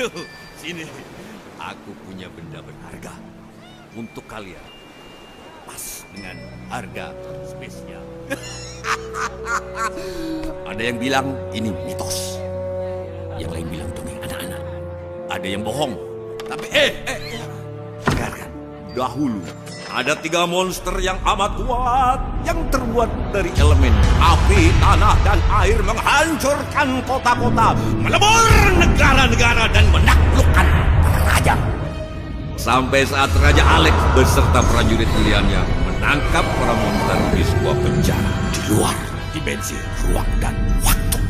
Ayo, sini. Aku punya benda berharga untuk kalian. Pas dengan harga spesial. Ada yang bilang ini mitos. Yang lain bilang dongeng anak-anak. Ada yang bohong. Tapi dengarkan. Dahulu ada 3 monster yang amat kuat yang terbuat dari elemen api, tanah, dan air menghancurkan kota-kota, melebur negara-negara dan menaklukkan para raja. Sampai saat Raja Alex beserta prajurit pilihannya menangkap para monster di sebuah penjara di luar dimensi ruang dan waktu.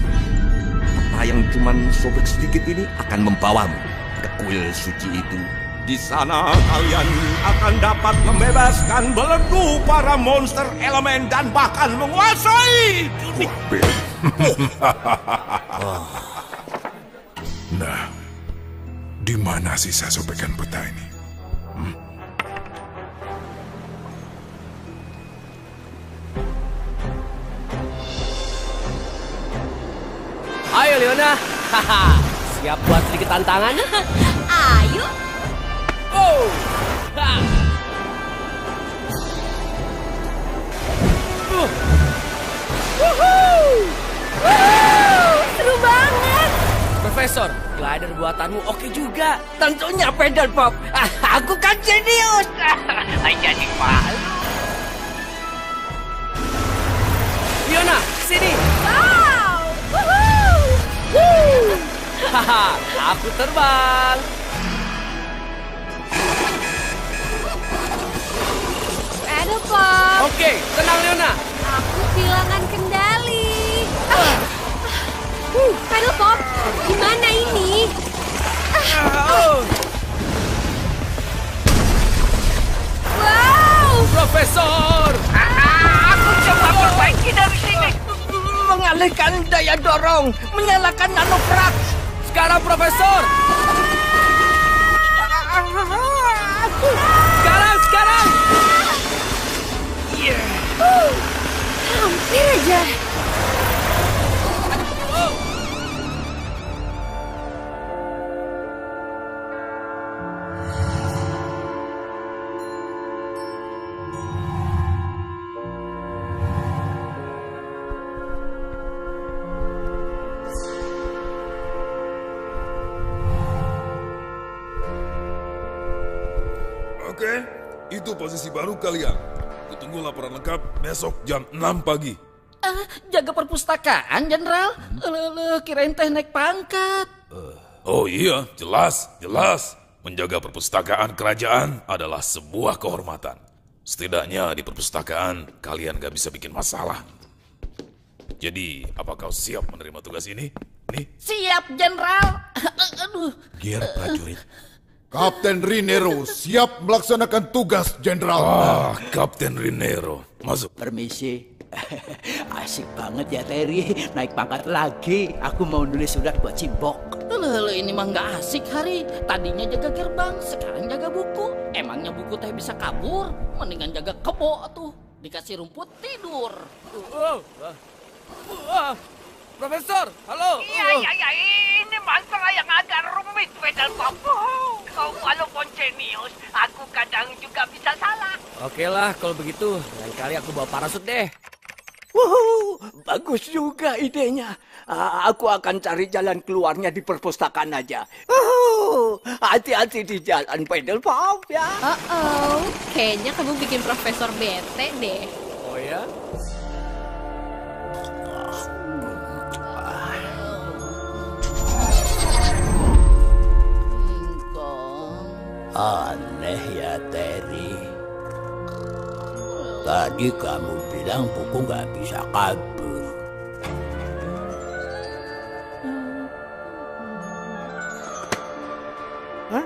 Peta yang cuma sobek sedikit ini akan membawamu ke kuil suci itu. Di sana kalian akan dapat membebaskan belenggu para monster elemen dan bahkan menguasai dunia. Nah, di mana sisa sobekan peta ini? Ayo Leona, siap buat sedikit tantangan? Ayo. Oh, ha. Seru banget. Profesor, glider buatanmu oke juga. Tentunya pedal pop. Aku kan jenius. Jadi malu. Leona, sini. Wow. Woohoo. Haha, aku terbang. Pedal pop. Oke, tenang Leona. Aku kehilangan kendali. Pedal pop, gimana ini? Wow. Profesor. Aku coba perbaiki dari sini. Mengalihkan daya dorong. Menyalakan nanoprak. Sekarang Profesor. Sekarang. Hampir aja. Oke, itu posisi baru kalian. Kutunggu laporan lengkap besok jam 6 pagi. Jaga perpustakaan, Jenderal. Kirain teh naik pangkat. Oh iya, jelas. Menjaga perpustakaan kerajaan adalah sebuah kehormatan. Setidaknya di perpustakaan kalian gak bisa bikin masalah. Jadi, apa kau siap menerima tugas ini? Nih. Siap, Jenderal. Aduh. Gear prajurit. Kapten Rinero siap melaksanakan tugas, Jenderal. Kapten Rinero. Masuk. Permisi. Asik banget ya Terry, naik pangkat lagi. Aku mau nulis surat buat Cimbok. Ini mah nggak asik Hari. Tadinya jaga gerbang, sekarang jaga buku. Emangnya buku teh bisa kabur? Mendingan jaga kebo tuh. Dikasih rumput tidur. Profesor, halo. Iya, ini masalah yang agak rumit, pedal pop. Kau walaupun jenius, aku kadang juga bisa salah. Oke lah, kalau begitu, lain kali aku bawa parasut deh. Bagus juga idenya. Aku akan cari jalan keluarnya di perpustakaan aja. Hati-hati di jalan, pedal pop ya. Kayaknya kamu bikin Profesor bete deh. Oh ya? Aneh ya Terry. Tadi kamu bilang buku nggak bisa kabur. Hah?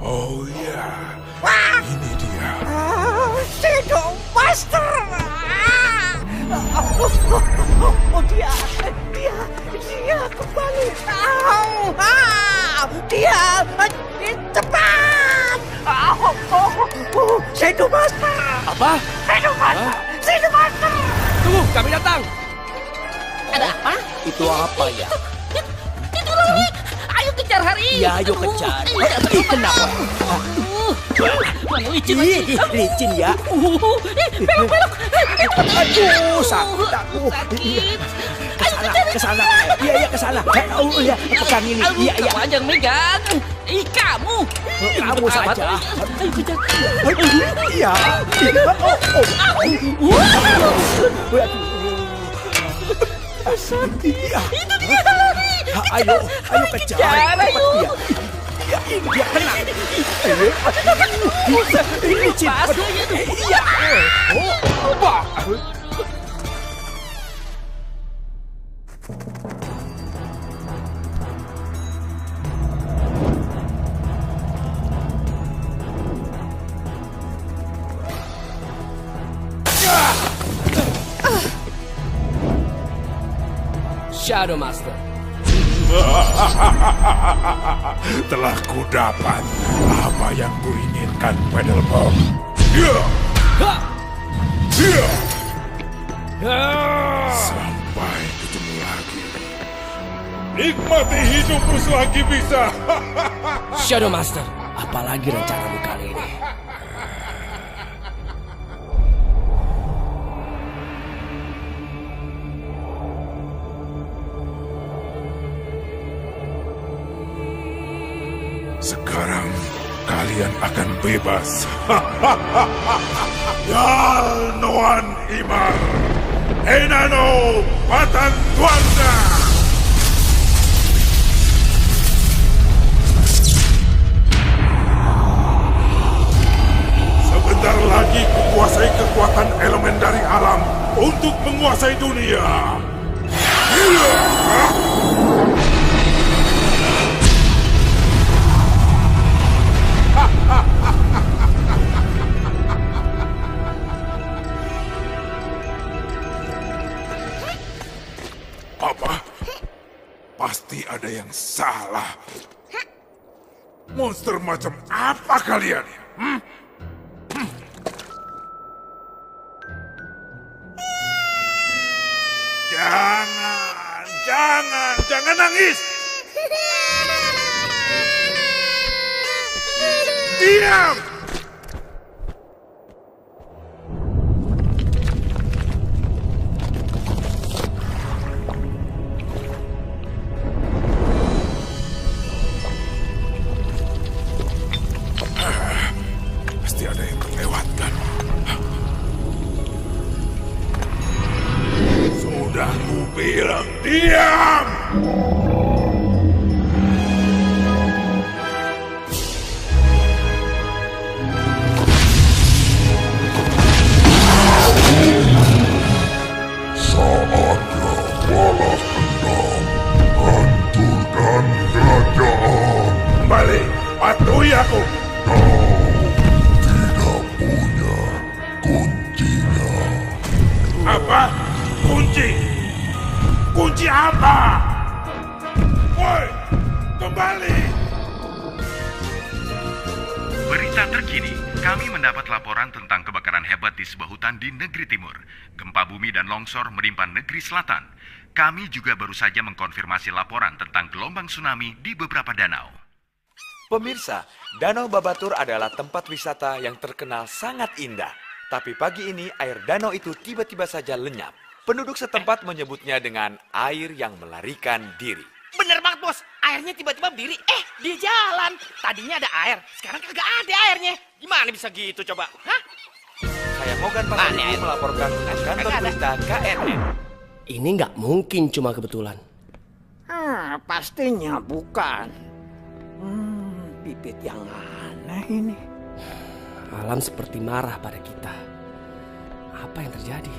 Oh ya, ini dia. Shadow Master. Apa? Shadow Master. Tunggu, kami datang. Ada apa? Itu apa ya? Itu lari. Ayo kejar Hari. Ya, ayo kejar. Kenapa? Mana licin Ih, lagi. licin ya. Belok. Aduh, sakit aku. Sakit. Ke sana. Iya, ke sana. Oh, iya, pegang ini. Iya. Kamu aja yang megang. Kamu. Kamu saja. Ayo kejar. Iya. Iya. Itu dia lari. Ayo kejar. Kejar, ayo. Iya, kena. Ini licin. Aduh, iya. Shadow Master. Telah kudapat apa yang kuinginkan, Pedelbom. Sampai ketemu lagi. Nikmati hidupmu selagi bisa. Shadow Master, apalagi rencanamu kali ini? Sekarang kalian akan bebas. Yal Noan Imar, Enano Patantuanda. Sebentar lagi kukuasai kekuatan elemen dari alam untuk menguasai dunia. Apa? Pasti ada yang salah. Monster macam apa kalian? Jangan nangis. Diam. Pasti ada yang terlewatkan. Sudah kubilang diam! Saatnya balas dendam, hancurkan kerajaan. Kembali, patuhi aku. Kau tidak punya kuncinya. Apa? Kunci? Kunci apa? Woi, kembali! Berita terkini, kami mendapat laporan tentang kebakaran hebat di sebuah hutan di negeri timur. Gempa bumi dan longsor menimpa negeri selatan. Kami juga baru saja mengkonfirmasi laporan tentang gelombang tsunami di beberapa danau. Pemirsa, Danau Babatur adalah tempat wisata yang terkenal sangat indah. Tapi pagi ini air danau itu tiba-tiba saja lenyap. Penduduk setempat menyebutnya dengan air yang melarikan diri. Bener banget, Bos. Airnya tiba-tiba berdiri. Dia jalan. Tadinya ada air. Sekarang kagak ada airnya. Gimana bisa gitu coba? Hah? Saya Mogan Pasaribu melaporkan ke kantor berita KNN. Ini nggak mungkin cuma kebetulan. Pastinya bukan. Bibit yang aneh ini. Alam seperti marah pada kita. Apa yang terjadi?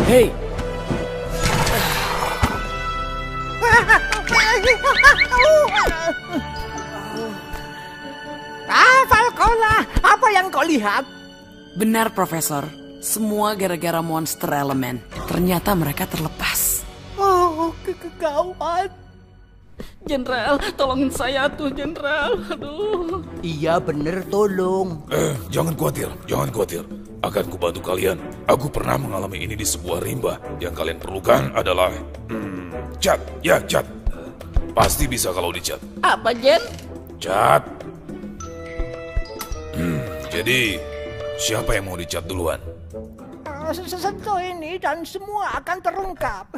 Hei! Falcona, apa yang kau lihat? Benar, Profesor. Semua gara-gara monster elemen. Ternyata mereka terlepas. Oh, kegawat. Jenderal, tolongin saya tuh, Jenderal. Aduh. Iya bener, tolong. Jangan khawatir, jangan khawatir. Akan kubantu kalian. Aku pernah mengalami ini di sebuah rimba. Yang kalian perlukan adalah cat. Ya, cat. Pasti bisa kalau dicat. Apa, Jen? Cat. Jadi, siapa yang mau dicat duluan? Sesentuh ini dan semua akan terungkap.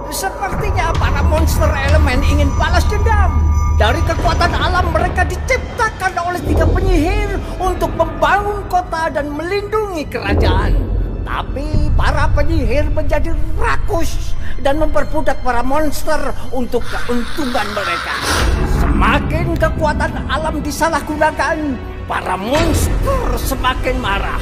Sepertinya para monster elemen ingin balas dendam. Dari kekuatan alam mereka diciptakan oleh 3 penyihir untuk membangun kota dan melindungi kerajaan. Tapi para penyihir menjadi rakus dan memperbudak para monster untuk keuntungan mereka. Semakin kekuatan alam disalahgunakan, para monster semakin marah.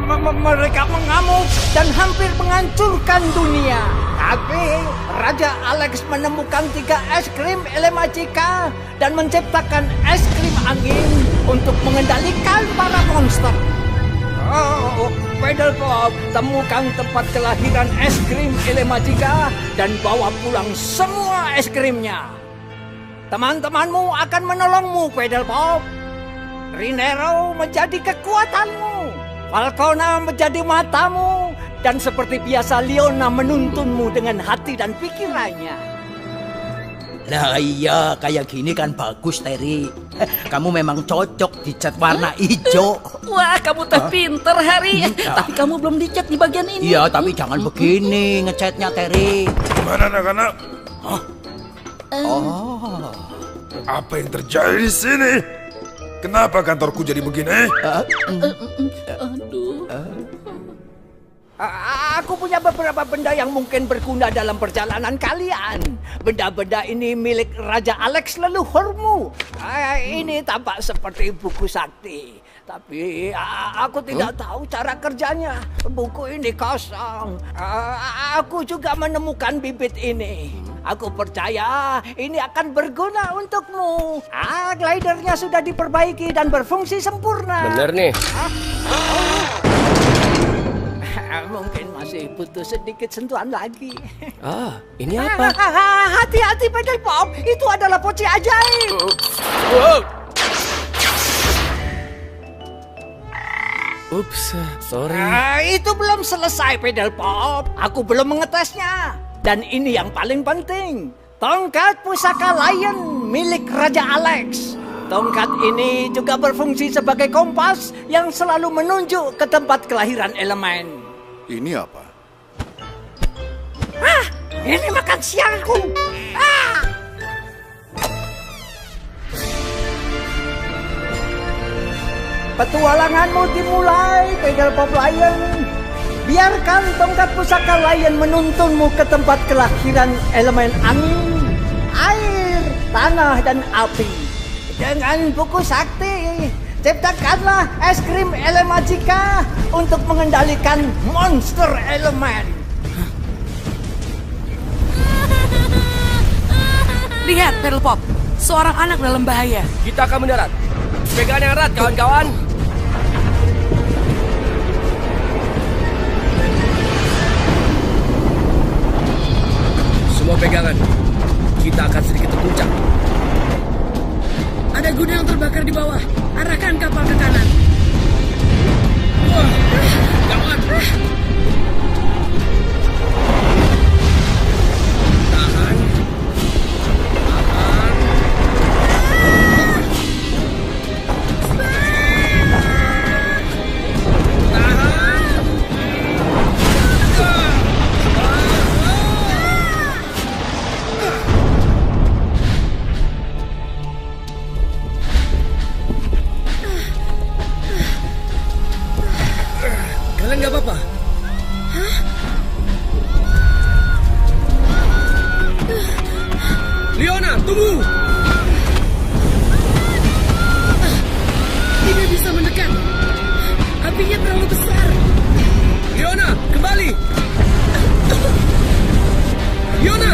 Mereka mengamuk dan hampir menghancurkan dunia. Tapi Raja Alex menemukan 3 es krim Elemagicka dan menciptakan es krim angin untuk mengendalikan para monster. Oh, Pedalpop, temukan tempat kelahiran es krim Elemagicka dan bawa pulang semua es krimnya. Teman-temanmu akan menolongmu, Pedalpop. Rinero menjadi kekuatanmu. Falcona menjadi matamu, dan seperti biasa Leona menuntunmu dengan hati dan pikirannya. Nah iya, kayak gini kan bagus, Terry. Kamu memang cocok dicat warna hijau. Wah, kamu teh pinter, Harry. Tapi kamu belum dicat di bagian ini. Iya, tapi jangan begini ngecatnya, Terry. Gimana anak-anak? Apa yang terjadi di sini? Kenapa kantorku jadi begini? Aduh. Aku punya beberapa benda yang mungkin berguna dalam perjalanan kalian. Benda-benda ini milik Raja Alex leluhurmu. Ini tampak seperti buku sakti. Tapi aku tidak tahu cara kerjanya. Buku ini kosong. Aku juga menemukan bibit ini. Aku percaya ini akan berguna untukmu. Glidernya sudah diperbaiki dan berfungsi sempurna. Bener nih. Mungkin masih butuh sedikit sentuhan lagi. Ini apa? Hati-hati, Pedalpop. Itu adalah poci ajaib. Ups, sorry. Itu belum selesai, Pedalpop. Aku belum mengetesnya. Dan ini yang paling penting. Tongkat pusaka Lion milik Raja Alex. Tongkat ini juga berfungsi sebagai kompas yang selalu menunjuk ke tempat kelahiran elemen. Ini apa? Ini makan siangku. Petualanganmu dimulai, Pedalpop Lion. Biarkan tongkat pusaka Lion menuntunmu ke tempat kelahiran elemen angin, air, tanah, dan api. Dengan buku sakti, ciptakanlah es krim Elemagicka untuk mengendalikan monster elemen. Lihat, Pedalpop. Seorang anak dalam bahaya. Kita akan mendarat. Pegangan yang erat, kawan-kawan. Semua pegangan. Kita akan sedikit terguncang. Ada gudang terbakar di bawah. Arahkan kapal ke kanan. Wah, gawat. Tahan. Kalian gak apa-apa? Leona, tunggu! Tidak bisa mendekat. Apinya terlalu besar. Leona, kembali! Leona!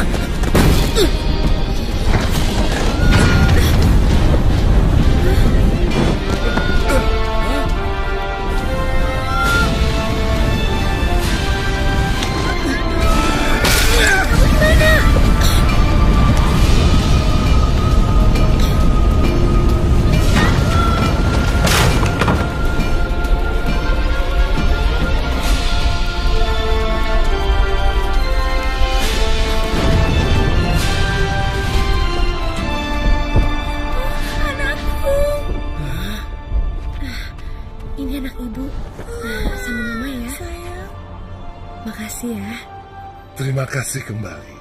Terima kasih kembali.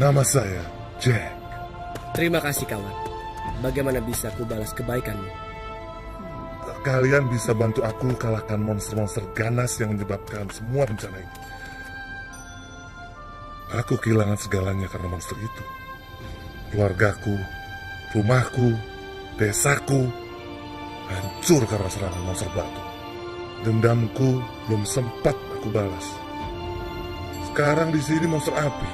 Nama saya Jack. Terima kasih kawan. Bagaimana bisa aku balas kebaikanmu? Kalian bisa bantu aku kalahkan monster-monster ganas yang menyebabkan semua bencana ini. Aku kehilangan segalanya karena monster itu. Keluargaku, rumahku, desaku hancur karena serangan monster batu. Dendamku belum sempat aku balas. Sekarang di sini monster api.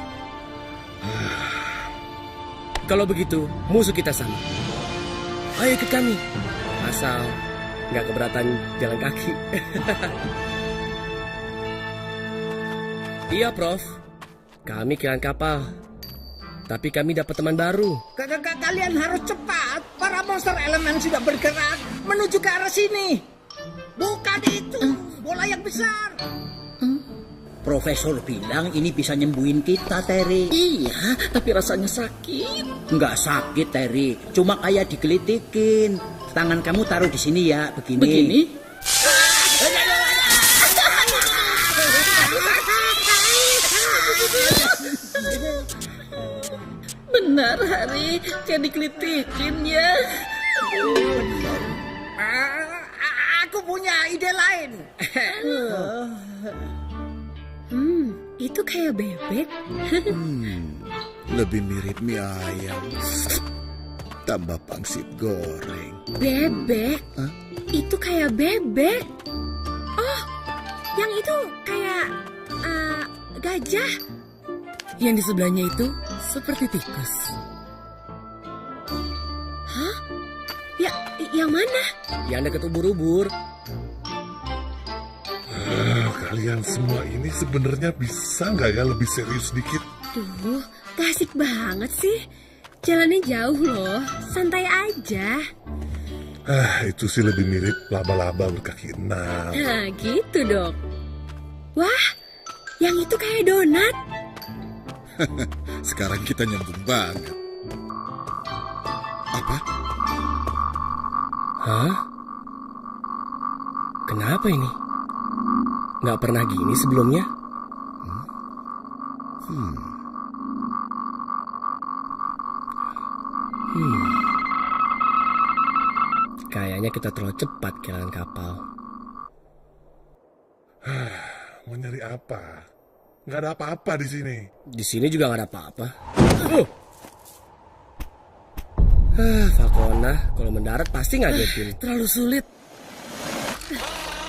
Kalau begitu, musuh kita sama. Ayo ikut kami. Asal nggak keberatan jalan kaki. Iya, Prof. Kami kehilangan kapal. Tapi kami dapat teman baru. Kalian harus cepat. Para monster elemen sudah bergerak menuju ke arah sini. Bukan itu, bola yang besar. Profesor bilang ini bisa nyembuhin kita, Terry. Iya, tapi rasanya sakit. Nggak sakit, Terry. Cuma kayak digelitikin. Tangan kamu taruh di sini ya, begini. Begini? Benar, Hari. Kayak digelitikin ya. Aku punya ide lain. Itu kayak bebek. Lebih mirip mie ayam. Tambah pangsit goreng. Bebek? Hah? Itu kayak bebek. Oh, yang itu kayak gajah. Yang di sebelahnya itu seperti tikus. Hah? Yang mana? Yang dekat ubur-ubur. Kalian semua ini sebenarnya bisa nggak ya lebih serius dikit? Duh, klasik banget sih. Jalannya jauh loh, santai aja. Itu sih lebih mirip laba-laba berkaki 6. Nah, gitu dong. Wah, yang itu kayak donat. Sekarang kita nyambung banget. Apa? Hah? Kenapa ini? Nggak pernah gini sebelumnya. Kayaknya kita terlalu cepat kehilangan kapal. Mau nyari apa? Nggak ada apa-apa di sini. Di sini juga nggak ada apa-apa. Falcona, kalau mendarat pasti ngagetin. Terlalu sulit.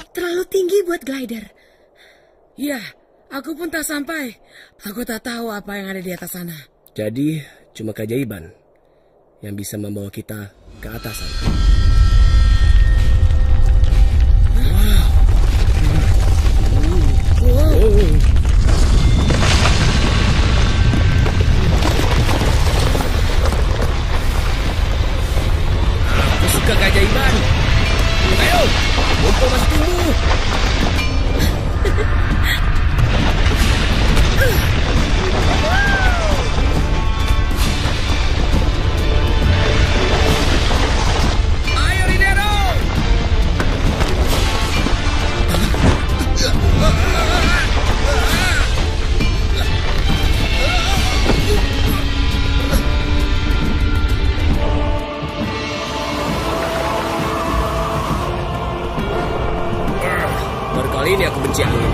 Terlalu tinggi buat glider. Iya, aku pun tak sampai. Aku tak tahu apa yang ada di atas sana. Jadi, cuma keajaiban yang bisa membawa kita ke atas sana. Aku suka keajaiban. Ayo, mumpung masih tumbuh. Ayo Rinero. Baru kali ini aku benci angin.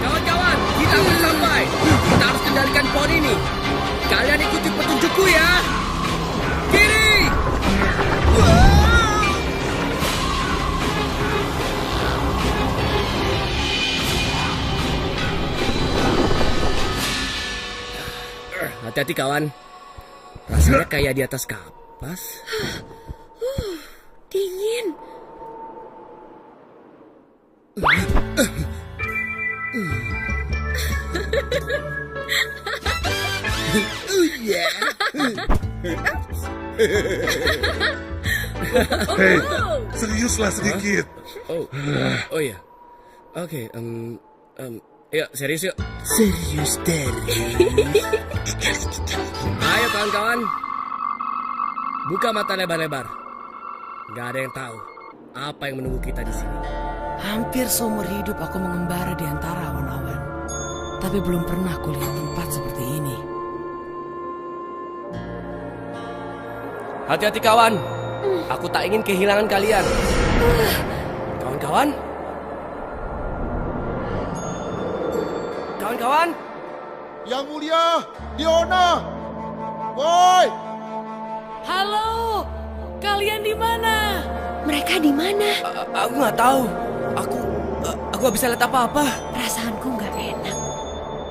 Kawan-kawan, kita akan sampai. Kita harus kendalikan pohon ini. Kalian ikuti petunjukku ya. Kiri. Hati-hati kawan. Rasanya kayak di atas kapas. Dingin. Hei, seriuslah sedikit. Oh ya. Oke, Yuk, serius yuk. Serius, Terry. Ayo kawan-kawan. Buka mata lebar-lebar. Gak ada yang tahu apa yang menunggu kita di sini. Hampir seumur hidup aku mengembara di antara awan-awan. Tapi belum pernah kulihat tempat seperti ini. Hati-hati kawan. Aku tak ingin kehilangan kalian. Kawan-kawan. Kawan-kawan. Yang mulia, Diona. Woi. Halo, kalian di mana? Mereka di mana? Aku nggak tahu. Aku nggak bisa lihat apa-apa. Perasaanku nggak enak.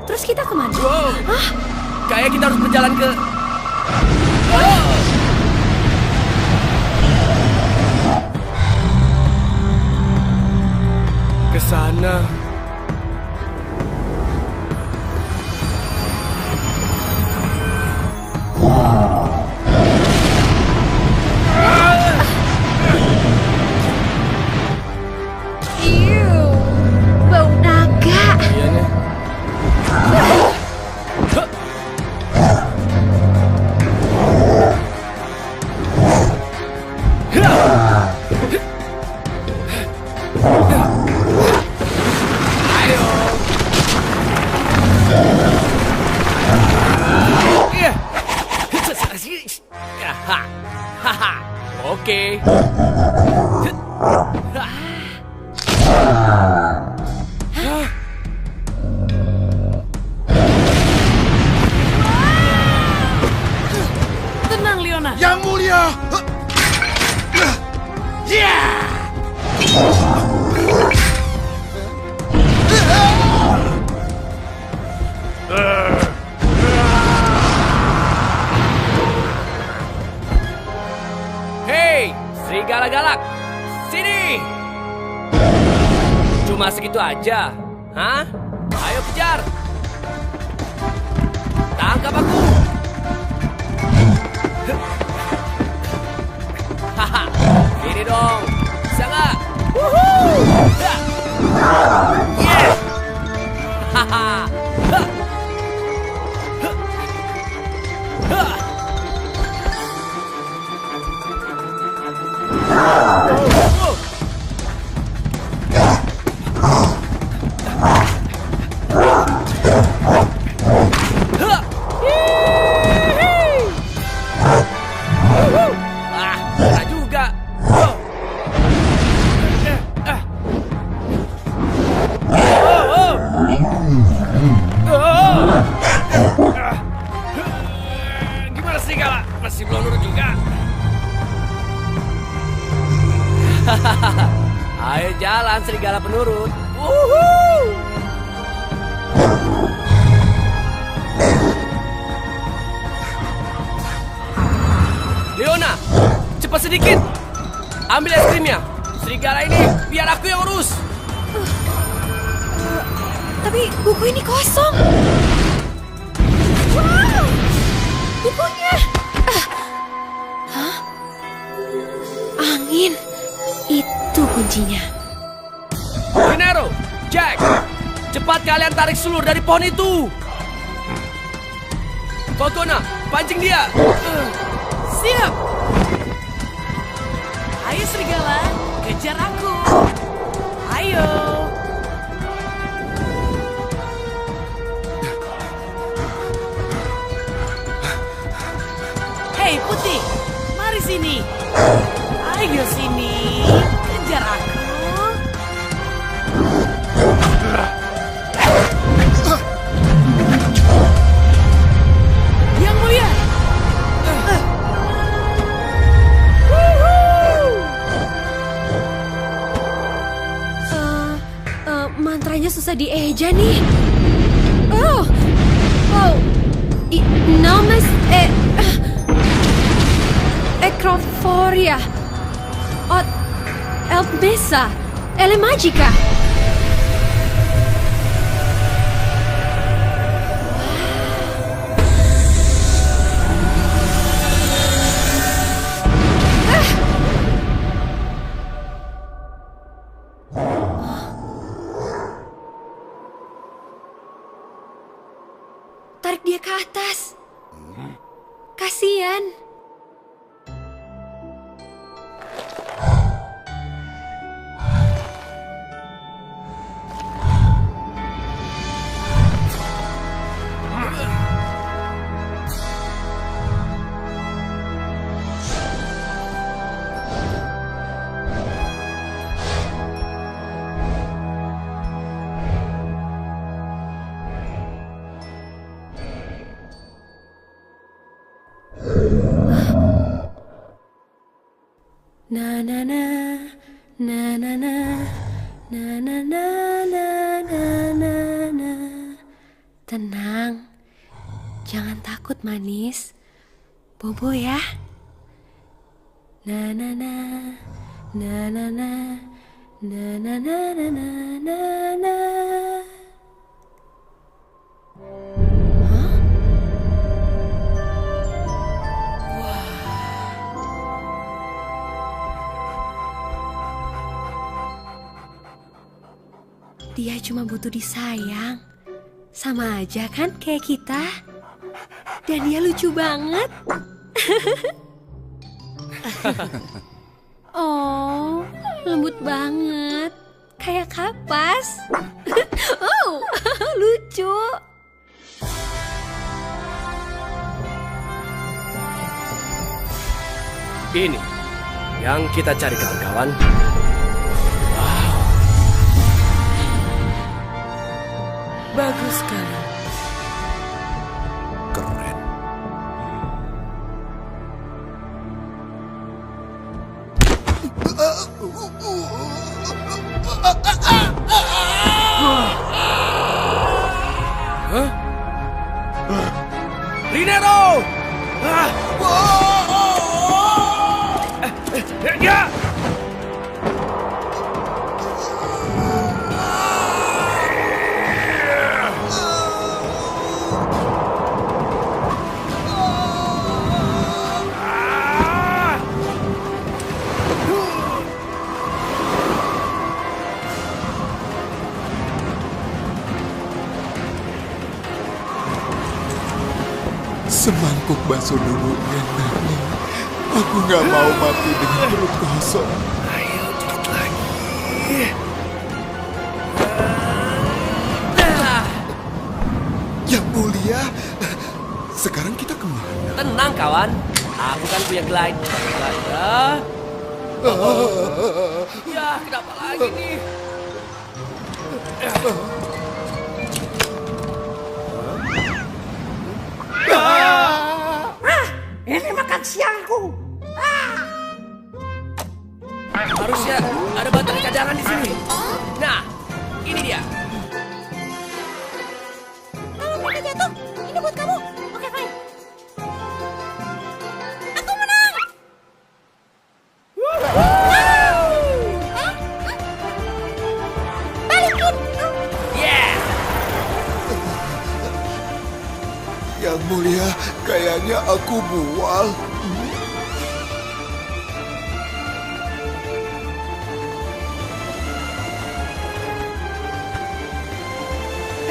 Terus kita kemana? Wow. Hah? Kayak kita harus berjalan ke... Ke sana. Bau naga. Iya nih. Oke. Tenang, Leona. Yang mulia. Hei, serigala galak, sini. Cuma segitu aja, hah? Ayo kejar. Tangkap aku. Haha, ini dong. Bisa nggak? Yeah. Haha. Bisa juga. Gimana serigala? Masih belum nurut juga. Ayo jalan serigala penurut. Leona, cepat sedikit. Ambil es krimnya. Serigala ini biar aku yang urus. Tapi buku ini kosong. Wow, bukunya. Hah? Angin. Itu kuncinya. Dinero, Jack, cepat kalian tarik sulur dari pohon itu. Kokona, pancing dia. Siap. Ayo serigala, kejar aku. Ayo. Hei putih, mari sini. Ayo sini, kejar aku. Yang mulia. Mantranya susah dieja nih. Nomes Ecrophoria Ot Elpmesa Elemagica. kalian. Na na na na na na na na na na na na. Tenang, jangan takut manis, bobo ya. Na na na na na na na na na na na na. Dia cuma butuh disayang. Sama aja kan kayak kita. Dan dia lucu banget. Oh, lembut banget. Kayak kapas. Oh, lucu. Ini yang kita cari, kawan-kawan. Bagus sekali. Keren. Hah? Rinero! Ya! Semangkuk bakso dulu enaknya. Aku nggak mau mati dengan perut kosong. Ayo, dikit lagi. Yang mulia, sekarang kita kemana? Tenang, kawan. Aku kan punya glide. Ya, kenapa lagi nih? Ini makan siangku. Harusnya ada baterai cadangan di sini. Nah, ini dia. Kalau mereka jatuh, ini buat kamu. Oke, fine. Aku menang. Balikin. Yeah. Yang mulia, kayaknya aku mual.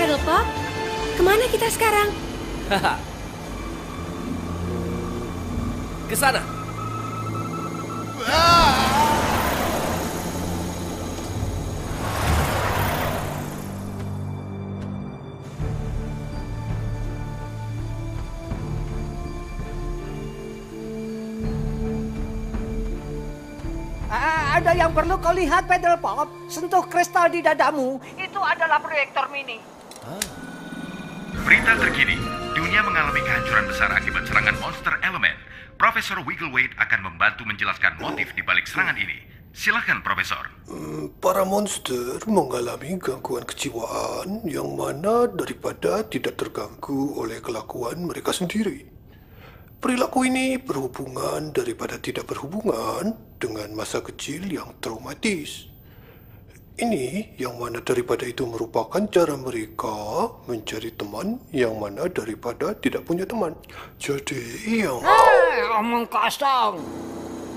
Paddle Pop, kemana kita sekarang? Ke sana. Ada yang perlu kau lihat, Paddle Pop. Sentuh kristal di dadamu. Itu adalah proyektor mini. Berita terkini, dunia mengalami kehancuran besar akibat serangan monster elemen. Profesor Wiggleweight akan membantu menjelaskan motif di balik serangan ini. Silakan, Profesor. Para monster mengalami gangguan kejiwaan yang mana daripada tidak terganggu oleh kelakuan mereka sendiri. Perilaku ini berhubungan daripada tidak berhubungan dengan masa kecil yang traumatis. Ini yang mana daripada itu merupakan cara mereka mencari teman yang mana daripada tidak punya teman. Jadi yang... Omong kosong.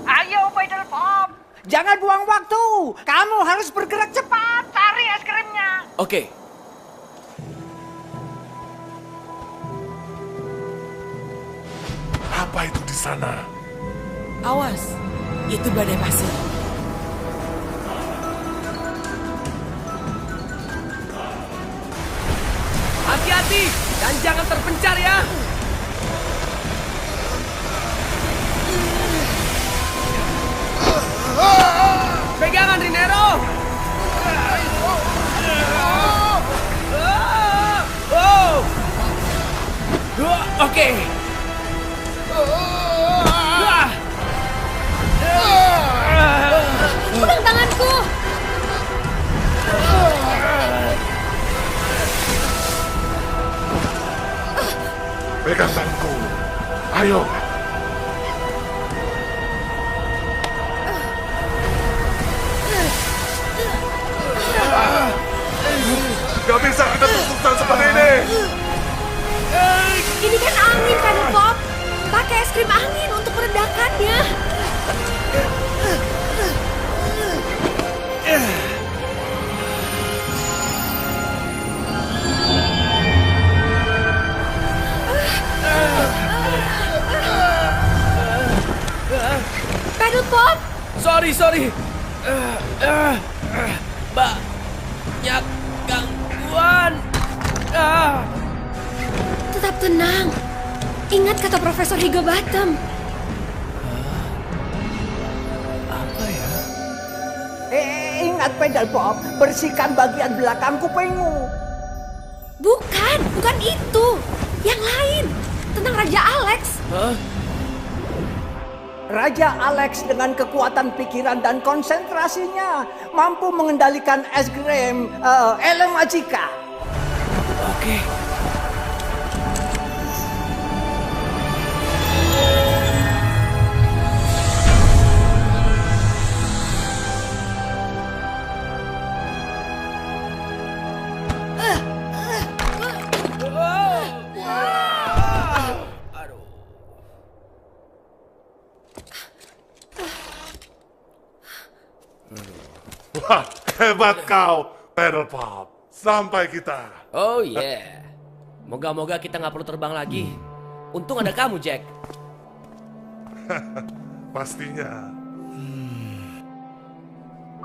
Ayo, Paddle Pop. Jangan buang waktu. Kamu harus bergerak cepat. Tarik es krimnya. Oke. Apa Apa itu di sana? Awas, itu badai pasir. Hati-hati dan jangan terpencar ya. Pegangan Rinero. Oke. Pegang tanganku. Pegang tanganku. Ayo. Gak bisa kita terus-terusan seperti ini. Ini kan angin kan, Pop. Pakai es krim angin untuk meredakannya. Pedal Pop. Sorry. Banyak gangguan. Tetap tenang. Ingat kata Profesor Higginbotham. Ingat pedal Bob, bersihkan bagian belakang kupingmu. Bukan itu. Yang lain. Tentang Raja Alex. Raja Alex dengan kekuatan pikiran dan konsentrasinya mampu mengendalikan es krim Ele Magica. Oke. Wah, hebat kau, Pedal Pop. Sampai kita. Oh yeah. Moga-moga kita nggak perlu terbang lagi. Untung ada kamu, Jack. Pastinya.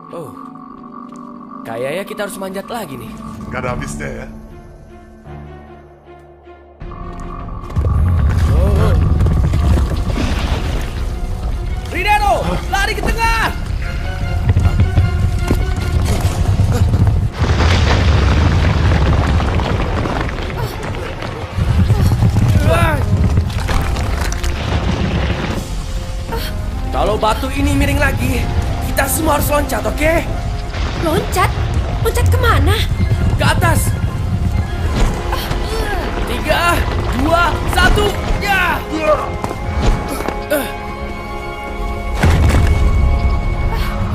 Oh, kayaknya kita harus manjat lagi nih. Gak ada habisnya ya. Rinero, lari ke tengah. Kalau batu ini miring lagi, kita semua harus loncat, oke? Loncat? Loncat kemana? Ke atas. 3, 2, 1, ya!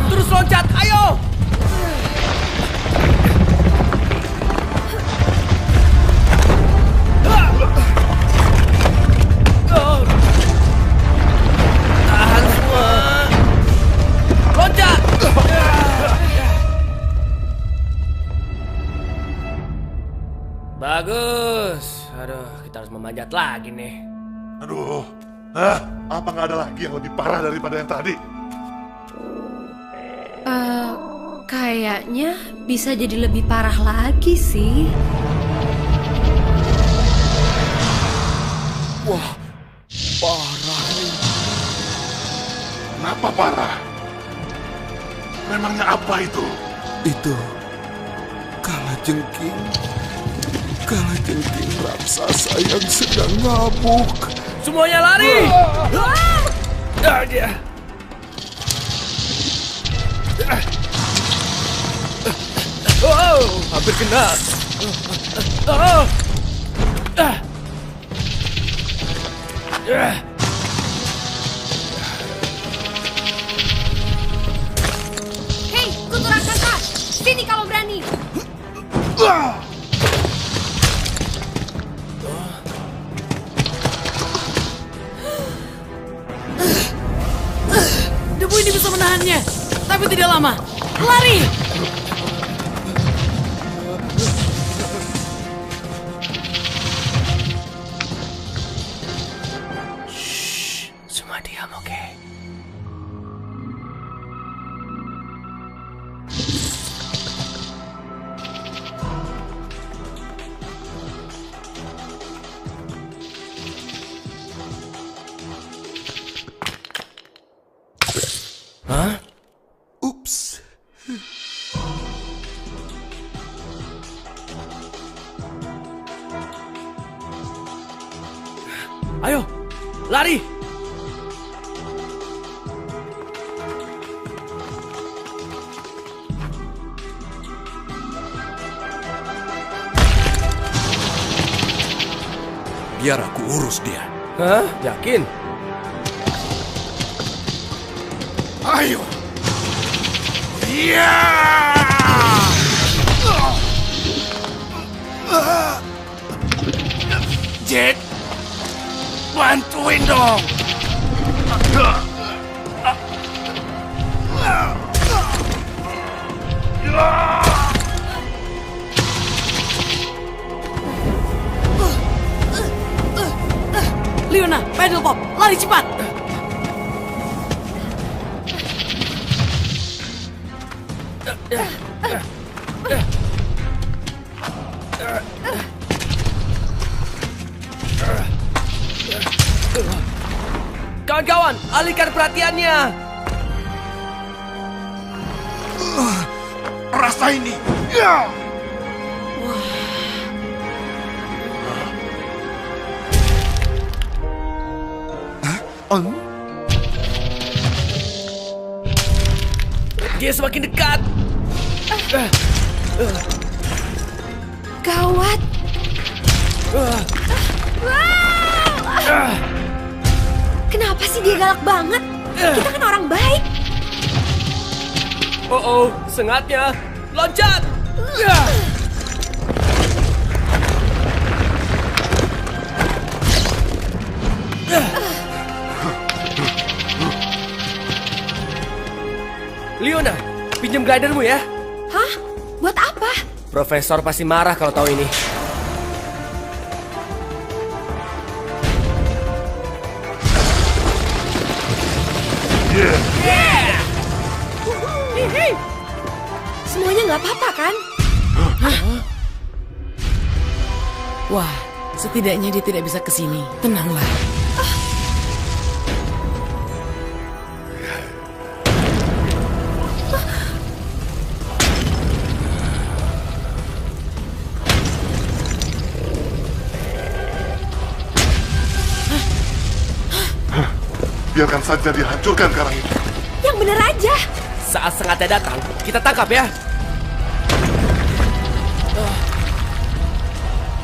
Terus loncat, ayo! Tahan semua. Loncat! Bagus. Aduh, kita harus memanjat lagi nih. Aduh, apa nggak ada lagi yang lebih parah daripada yang tadi? Kayaknya bisa jadi lebih parah lagi sih. Wah, parah nih. Kenapa parah? Memangnya apa itu? Itu kalajengking raksasa yang sedang ngamuk. Semuanya lari! Dia. Oh, hampir kena. Hei, kutu raksasa! Sini kalau berani! Debu ini bisa menahannya, tapi tidak lama. Lari! Hah? Ups. Ayo, lari! Biar aku urus dia. Hah? Yakin? Ayo! Iya! Jet, bantuin dong! Leona, pedal pop, lari cepat! Kawan-kawan, alihkan perhatiannya! Rasa ini! Dia semakin dekat! Gawat! Kenapa sih dia galak banget? Kita kan orang baik. Oh, sengatnya! Loncat! Leona, pinjam glidermu ya. Hah? Buat apa? Profesor pasti marah kalau tahu ini. Semuanya nggak apa-apa kan? Wah, setidaknya dia tidak bisa ke sini. Tenanglah. Biarkan saja dihancurkan karang itu. Yang bener aja. Saat sengaja datang, kita tangkap ya.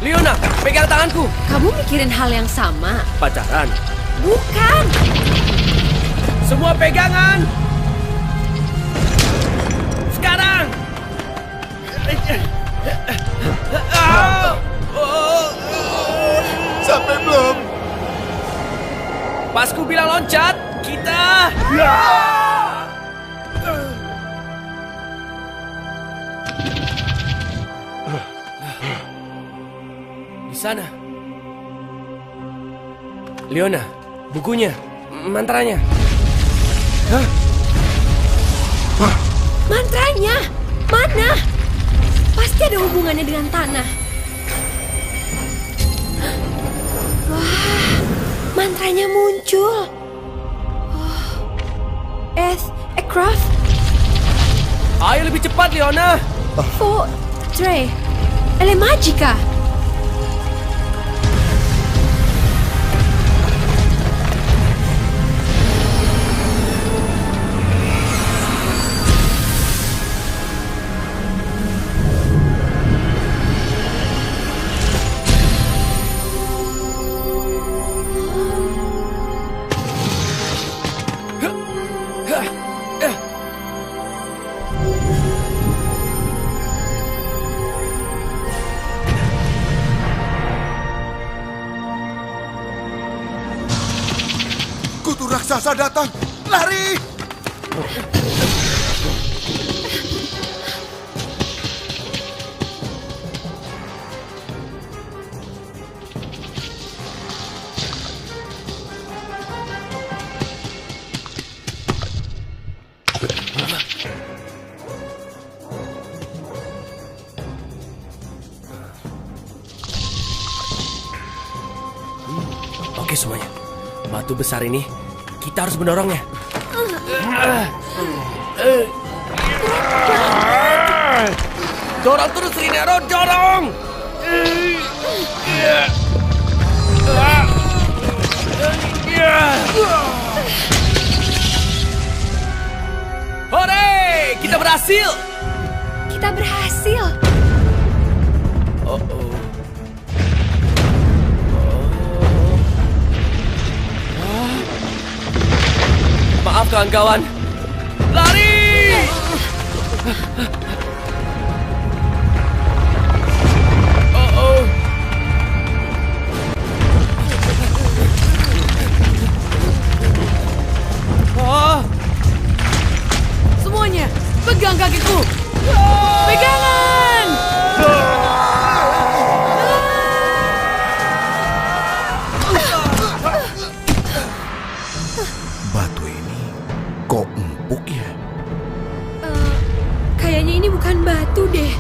Leona, pegang tanganku. Kamu mikirin hal yang sama? Pacaran? Bukan. Semua pegangan. Sekarang. Sampai belum? Pas ku bilang loncat, kita... Di sana. Leona, bukunya, mantranya. Hah? Mantranya? Mana? Pasti ada hubungannya dengan tanah. Wah, mantranya muncul. Aircraft. Ayo lebih cepat, Leona. Tre, ele magica. Kutu raksasa datang! Lari! Oke semuanya, batu besar ini kita harus mendorongnya. Dorong terus Rinero, dorong! Hore! Kita berhasil! Kita berhasil! Maaf kawan-kawan. Lari! Semuanya, pegang kakiku. Pegangan! Batu ini kok empuk ya? Kayaknya ini bukan batu deh.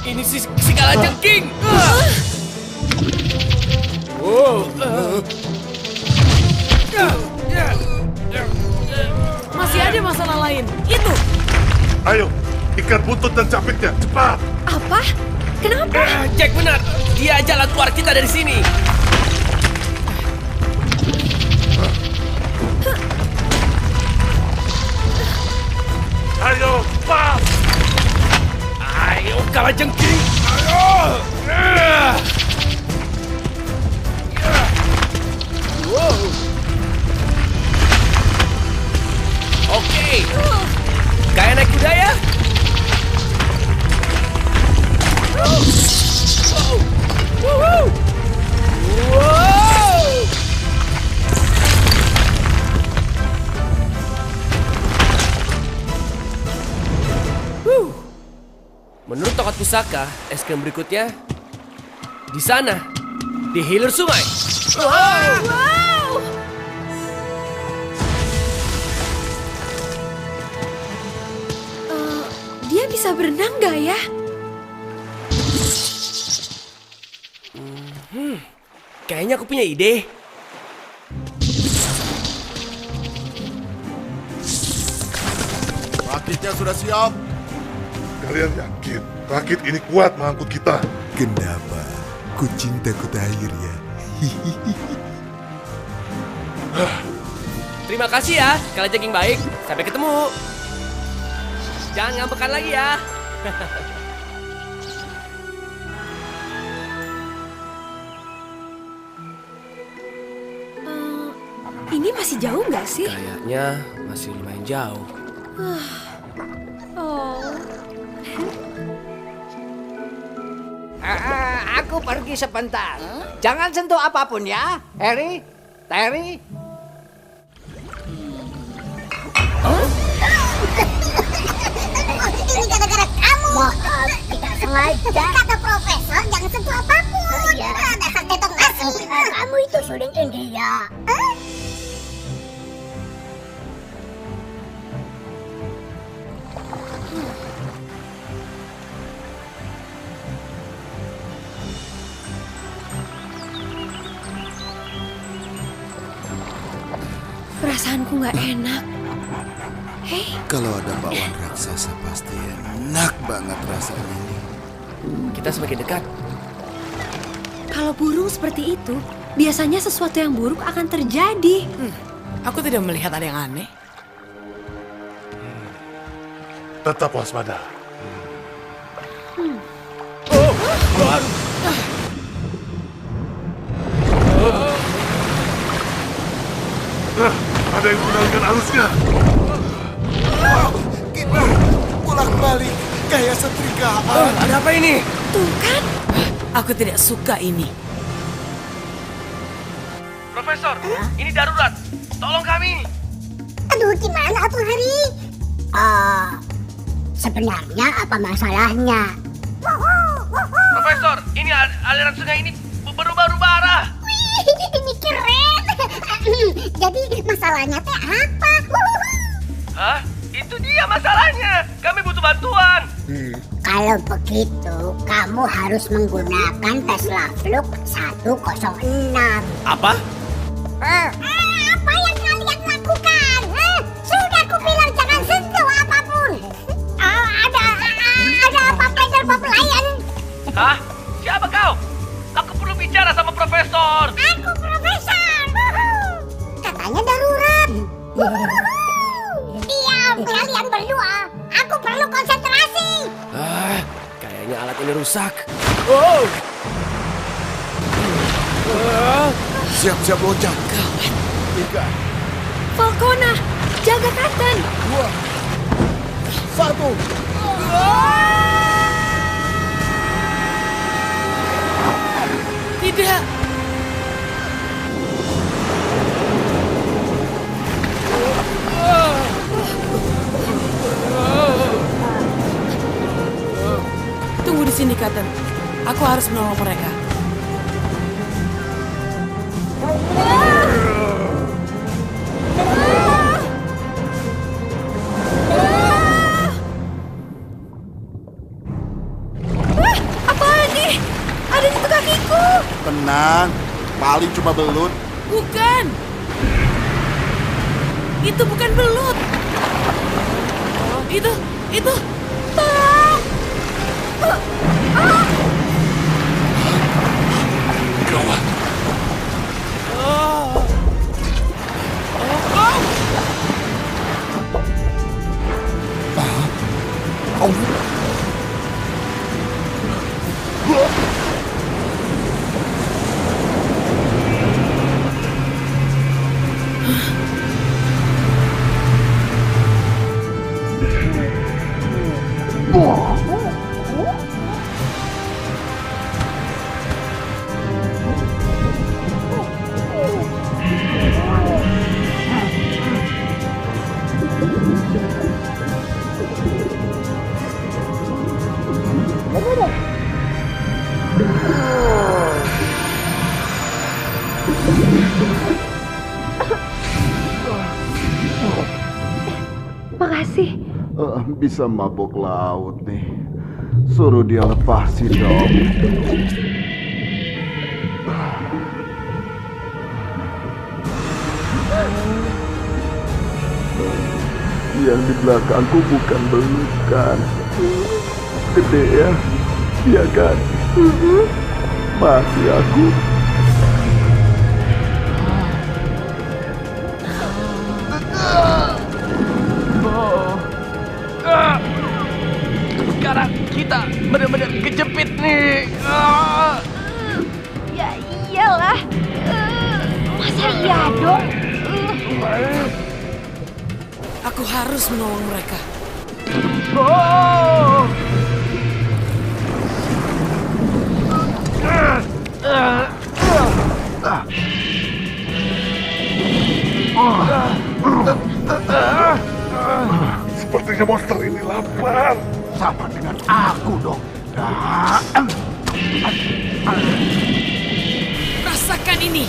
Ini si kalajengking. Masih ada masalah lain. Itu. Ayo, ikat buntut dan capitnya, cepat! Apa? Kenapa? Jack benar. Dia jalan keluar kita dari sini. Ayo, cepat! Ayo, kalajengking. Ayo! Oke. Kayak naik kuda ya? Menurut tokat pusaka, es krim berikutnya di sana, di hilir sungai. Wow! Dia bisa berenang gak ya? Kayaknya aku punya ide. Rakitnya sudah siap. Kalian yakin rakit ini kuat mengangkut kita? Kenapa? Ku cinta kota air ya. Terima kasih ya, kalajengking baik. Sampai ketemu. Jangan ngambekan lagi ya. Ini masih jauh nggak sih? Kayaknya masih lumayan jauh. Aku pergi sebentar. Jangan sentuh apapun ya, Harry, Terry. Ini gara-gara kamu. Maaf, tidak sengaja. Kata profesor jangan sentuh apapun. Iya. Dasar tetok nasi. Kamu itu suling India. Perasaanku nggak enak. Hei, Kalau ada bawang raksasa pasti enak banget rasanya ini. Kita semakin dekat. kalau burung seperti itu, biasanya sesuatu yang buruk akan terjadi. Aku tidak melihat ada yang aneh. Tetap waspada. Ada yang mengendalikan arusnya. Kita pulang balik kayak setrikaan. Ada apa ini? Tuh kan? Aku tidak suka ini. Profesor, ini darurat. Tolong kami. Aduh, gimana tuh Hari? Sebenarnya apa masalahnya? Profesor, ini aliran sungai ini berubah-ubah arah. Wih, ini keren. Jadi masalahnya teh apa? Hah? Itu dia masalahnya. Kami butuh bantuan. Kalau begitu, kamu harus menggunakan Tesla Fluk 106. Apa? Apa yang kalian lakukan? Sudah kubilang perlu konsentrasi. Kayaknya alat ini rusak. Siap-siap loncat. Tiga, Falcona, jaga Captain. 2, 1. Tidak. Tunggu di sini, Captain. Aku harus menolong mereka. Apalagi? Ada di kakiku. Tenang, paling cuma belut. Bukan. Itu bukan belut. Itu. Tolong. Gawat. Makasih. Bisa mabok laut nih. Suruh dia lepasin dong. Yang di belakangku bukan belut kan? Gede ya? Iya kan? Mati aku. Sekarang kita benar-benar kejepit nih. Ya iyalah. Masa iya dong? Aku harus menolong mereka. Sepertinya monster ini lapar. Sama dengan aku dong. Rasakan ini.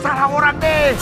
Salah orang deh.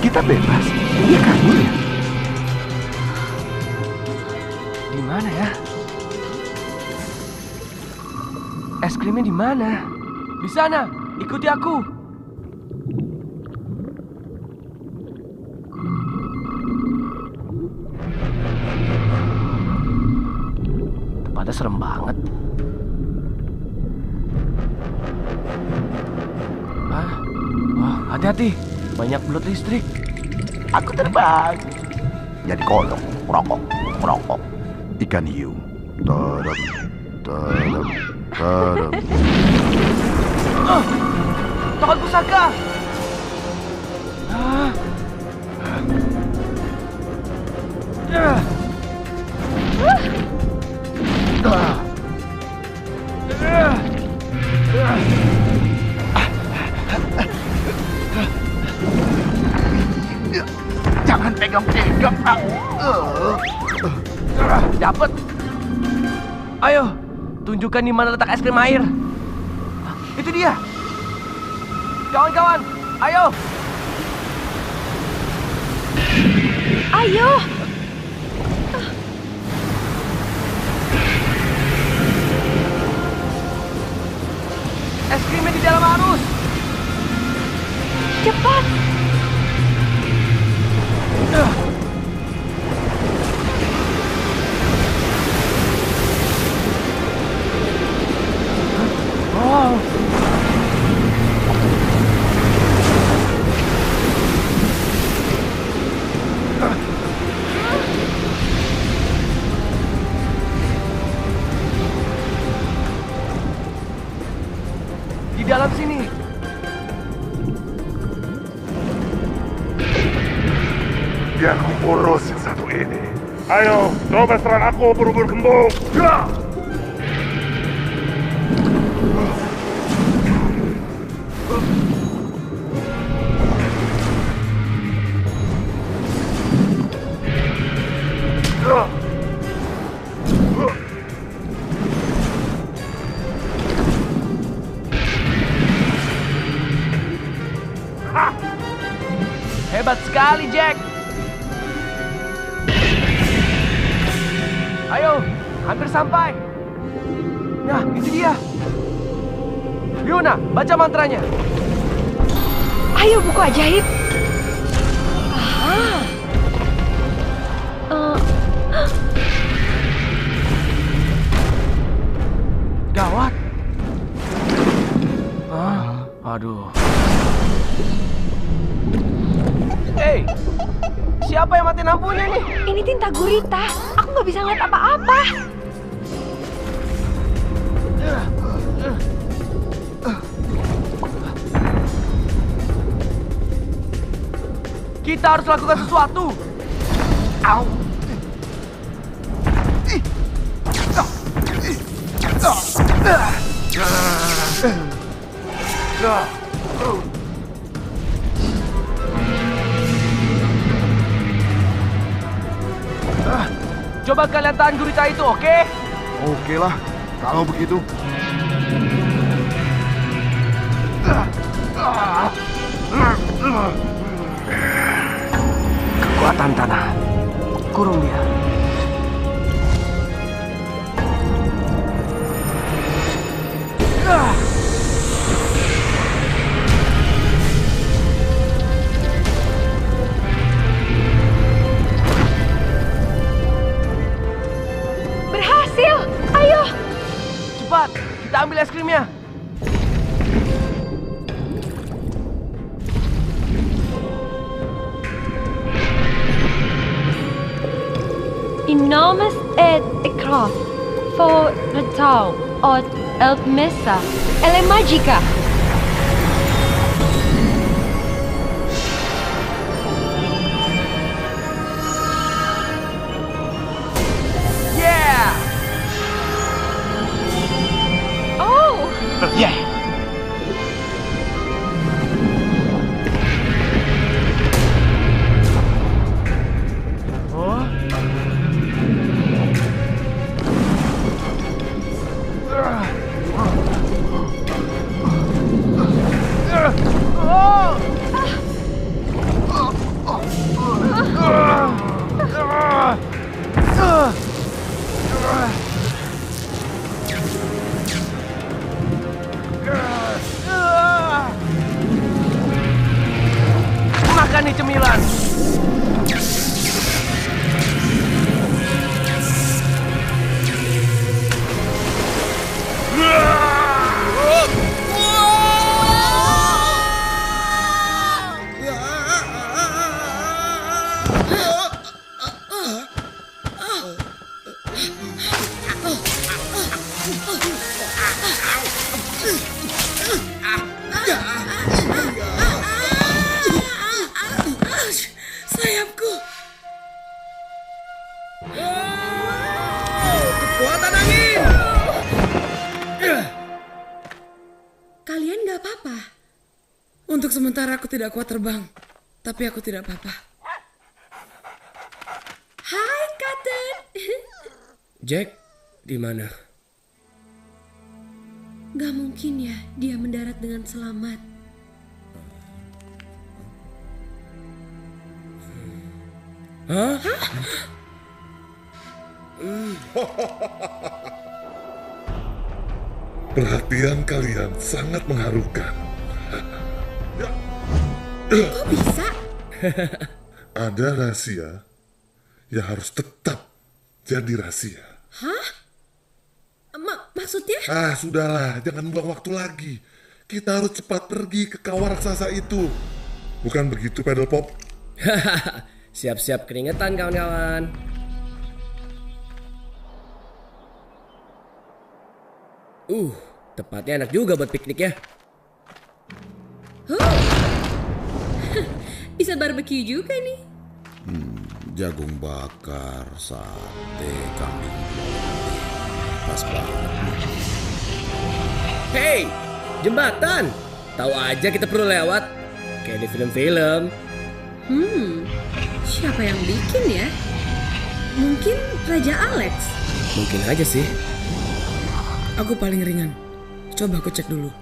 Kita bebas. Dia kabur ya? Di mana ya? Es krimnya di mana? Di sana. Ikuti aku. Tempatnya serem banget. Hati-hati. Banyak belut listrik. Aku terbang. Jadi kodok, merokok. Ikan hiu. Tadam. Tongkat pusaka. Jangan pegang-pegang. Dapat. Ayo, tunjukkan di mana letak es krim air. Itu dia. Kawan-kawan, ayo. Ayo. Es krimnya di dalam arus. Cepat. Wow. Di dalam sini. Biar aku urus yang satu ini. Ayo, coba serang aku berubur kembung. Gerak! Hebat sekali, Jack. Ayo, hampir sampai. Nah, itu dia. Yuna, baca mantranya. Ayo, buku ajaib. Aha. Gawat. Aduh. Hey, siapa yang mati lampunya nih? Ini tinta gurita. Aku nggak bisa ngeliat apa-apa. Kita harus lakukan sesuatu. Au. Coba kalian tahan gurita itu, oke? Oke lah, kalau begitu. Kekuatan tanah. Kurung dia. Berhasil. Ayo. Cepat, kita ambil es krimnya. Enormous et écran for the town of Elmesa, Elemagica. Yeah! Oh! Yeah! Makan nih cemilan. Sayapku. Kekuatan angin. Kalian nggak apa-apa? Untuk sementara aku tidak kuat terbang, tapi aku tidak apa-apa. Hai, Cotton. Jack, di mana? Gak mungkin ya dia mendarat dengan selamat. Hah? Perhatian kalian sangat mengharukan. Kok bisa? Ada rahasia yang harus tetap jadi rahasia. Hah? Maksudnya? Sudahlah, jangan buang waktu lagi. Kita harus cepat pergi ke kawah raksasa itu. Bukan begitu, Pedal Pop? Siap-siap keringetan, kawan-kawan. Tempatnya enak juga buat piknik ya. Bisa barbecue juga nih. Jagung bakar, sate, kambing goreng. Pas banget. Hey, jembatan. Tahu aja kita perlu lewat. Kayak di film-film. Siapa yang bikin ya? Mungkin Raja Alex. Mungkin aja sih. Aku paling ringan. Coba aku cek dulu.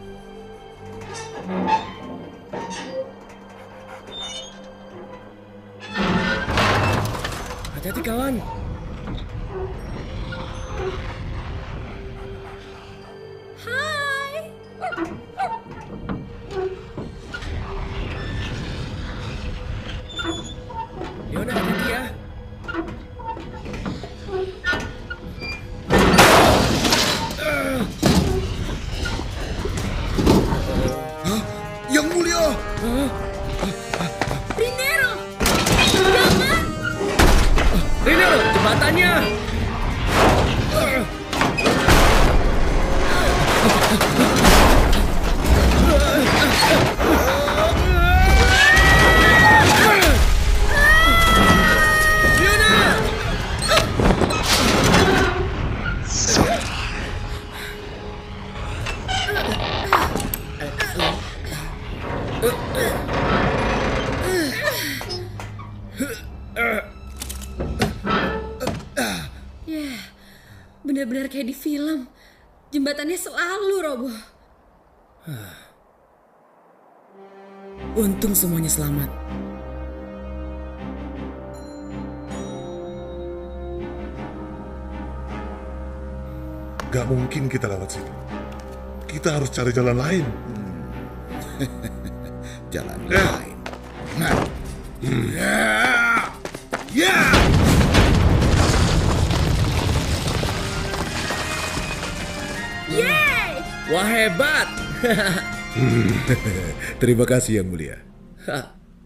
Hati-hati kawan. Hai. Leona, hati-hati ya. Yang mulia! Rinero! Jangan! Rinero, jembatannya! Benar-benar kayak di film. Jembatannya selalu roboh. Untung semuanya selamat. Gak mungkin kita lewat situ. Kita harus cari jalan lain. Jalan lain. Yeay! Wah, hebat. Terima kasih Yang Mulia.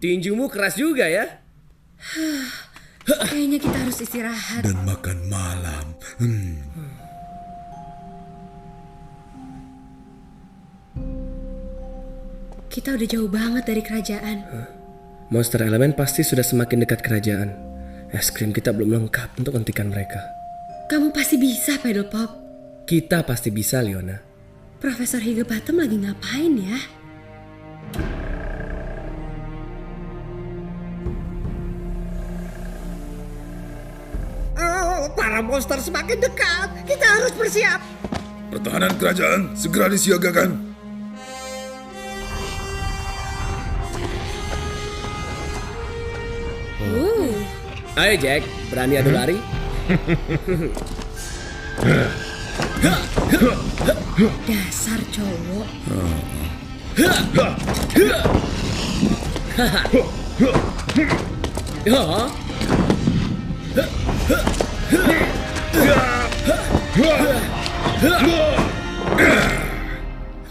Tinjumu keras juga ya. Kayaknya kita harus istirahat. Dan makan malam. Kita udah jauh banget dari kerajaan. Monster elemen pasti sudah semakin dekat kerajaan. Es krim kita belum lengkap untuk hentikan mereka. Kamu pasti bisa, Pedal Pop. Kita pasti bisa, Leona. Profesor Higginbottom lagi ngapain ya? Para monster semakin dekat. Kita harus bersiap. Pertahanan kerajaan segera disiagakan. Ayo Jack, berani adu lari? Dasar cowok.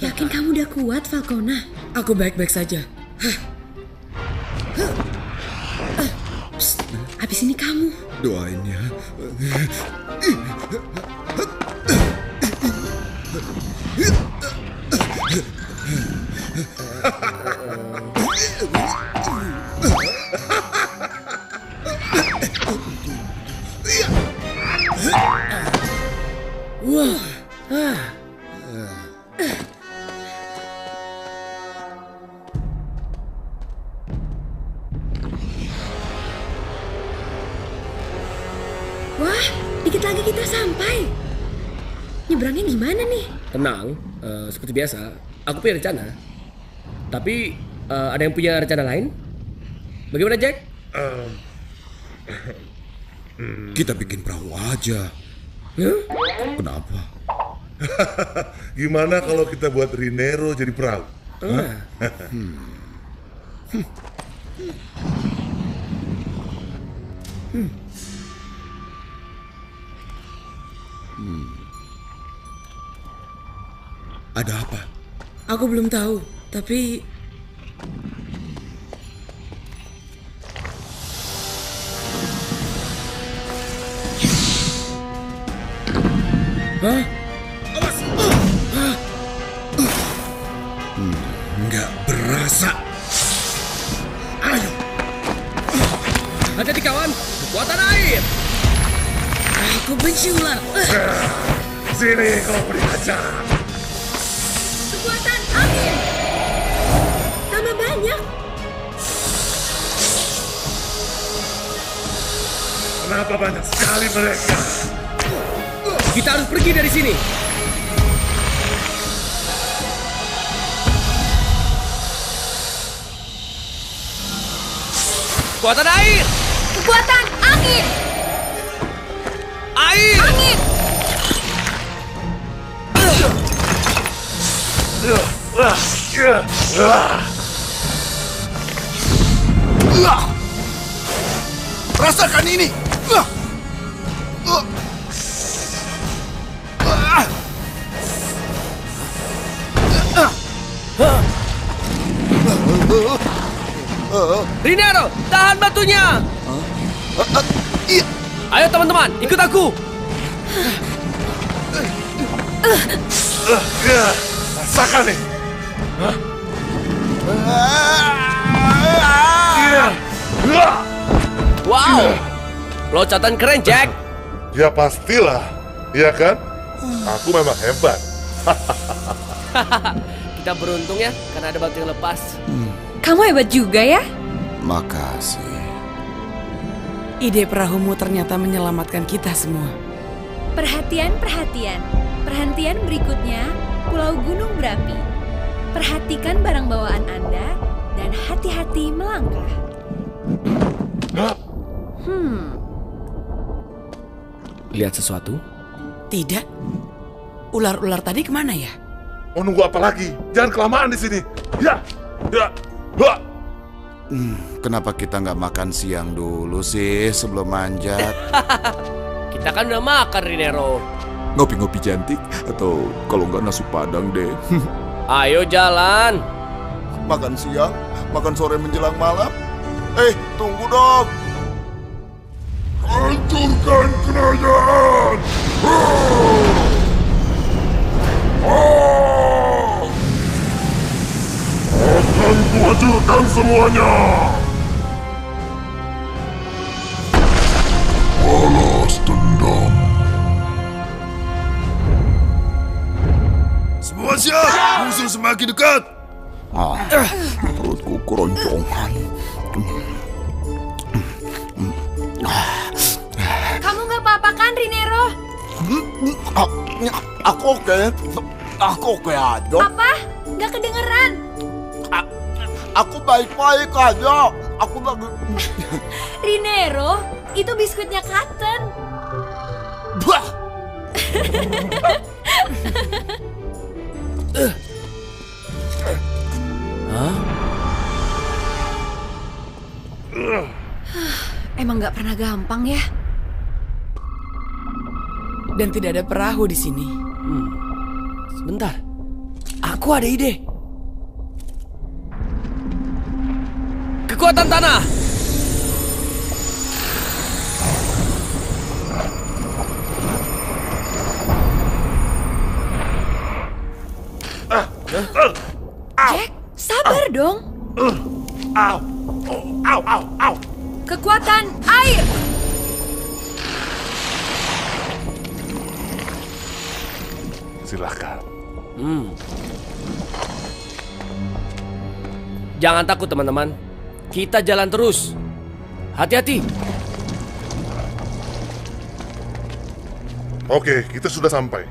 Yakin kamu udah kuat, Falcona? Aku baik-baik saja. Abis ini kamu. Doain ya. Wah, dikit lagi kita sampai. Nyebrangnya gimana nih? Tenang, seperti biasa. Aku punya rencana. Tapi ada yang punya rencana lain? Bagaimana, Jack? Kita bikin perahu aja. Kenapa? Gimana kalau kita buat Rinero jadi perahu? Ada apa? Aku belum tahu, tapi... Hah? Nggak berasa. Ayo. Hati-hati kawan, kekuatan air. Aku benci ular. Sini kau beri aja. Kekuatan angin. Tambah banyak. Kenapa banyak sekali mereka? Kita harus pergi dari sini. Kekuatan air. Kekuatan angin. Air. Angin. Rasakan ini. Rinero, tahan batunya. Ayo teman-teman, ikut aku. Rasakan nih. Wow, loncatan keren, Jack. Ya pastilah, iya kan? Aku memang hebat. Kita beruntung ya, karena ada batu yang lepas. Kamu hebat juga ya? Makasih. Ide perahumu ternyata menyelamatkan kita semua. Perhatian, perhatian. Perhentian berikutnya, Pulau Gunung Berapi. Perhatikan barang bawaan Anda dan hati-hati melangkah. Lihat sesuatu? Tidak. Ular-ular tadi kemana ya? Mau nunggu apa lagi? Jangan kelamaan di sini. Ya. Kenapa kita nggak makan siang dulu sih sebelum manjat? Kita kan udah makan, Rinero. Ngopi-ngopi cantik atau kalau nggak nasi padang deh. Ayo jalan. Makan siang, makan sore menjelang malam. Tunggu dong. Hancurkan kerajaan! Akan kuhancurkan semuanya! Balas dendam. Semua siap, musuh semakin dekat. Perutku keroncongan. Kamu nggak apa-apa kan, Rinero? Aku oke. Aku oke aja. Apa? Nggak kedengeran? Aku baik-baik aja. Aku lagi... Rinero, itu biskuitnya Cotton. Bah! Emang nggak pernah gampang ya? Dan tidak ada perahu di sini. Sebentar, aku ada ide. Kekuatan tanah. Jack, sabar dong. Au. Kekuatan air. Silakan. Jangan takut teman-teman. Kita jalan terus. Hati-hati. Oke, kita sudah sampai.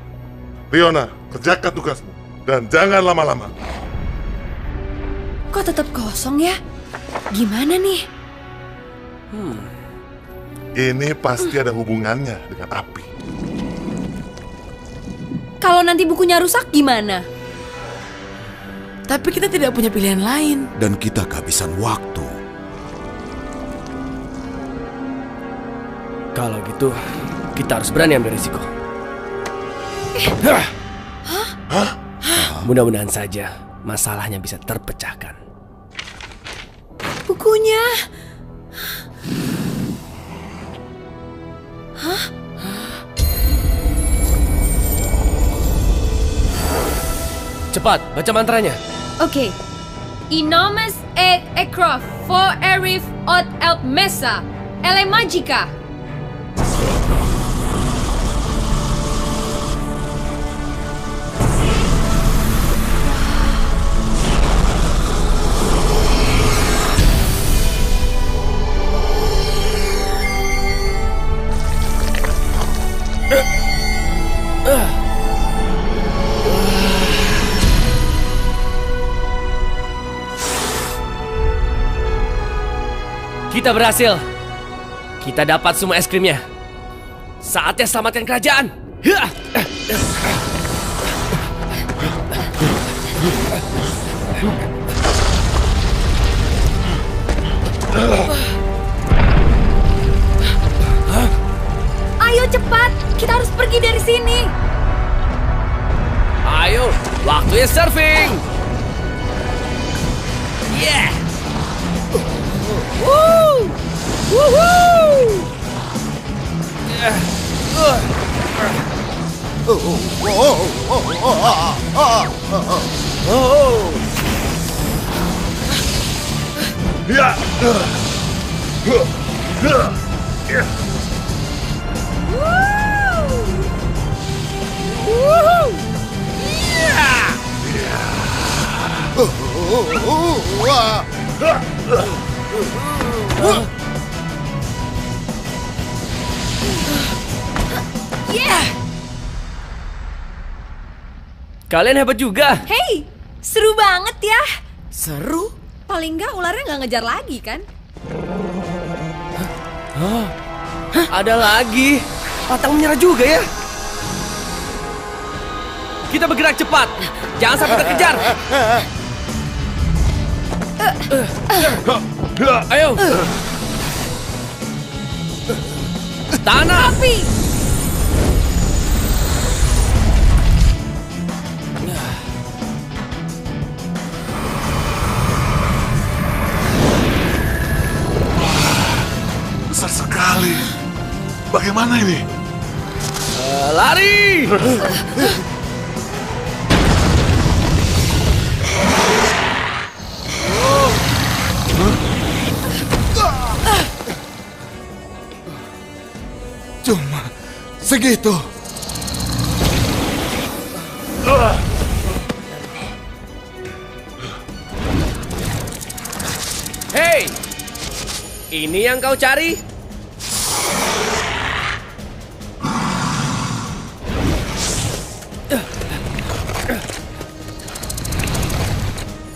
Leona, kerjakan tugasmu. Dan jangan lama-lama. Kok tetap kosong ya? Gimana nih? Ini pasti ada hubungannya dengan api. Kalau nanti bukunya rusak gimana? Tapi kita tidak punya pilihan lain. Dan kita kehabisan waktu. Kalau gitu, kita harus berani ambil risiko. Mudah-mudahan saja masalahnya bisa terpecahkan. Bukunya. Hah? Cepat, baca mantranya. Oke. Inomes et ekrof for erif ot elp mesa. Ele magica. Kita berhasil. Kita dapat semua es krimnya. Saatnya selamatkan kerajaan. Ayo cepat, kita harus pergi dari sini. Ayo, waktunya surfing. Yeah. Woo! Woohoo! Kalian hebat juga. Hei, seru banget ya. Seru? Paling nggak ularnya nggak ngejar lagi kan? Ada lagi. Patang menyerah juga ya. Kita bergerak cepat. Jangan sampai terkejar. Ayo. Tanah. Api. Besar sekali. Bagaimana ini? Lari! Cuma segitu. Hei! Ini yang kau cari?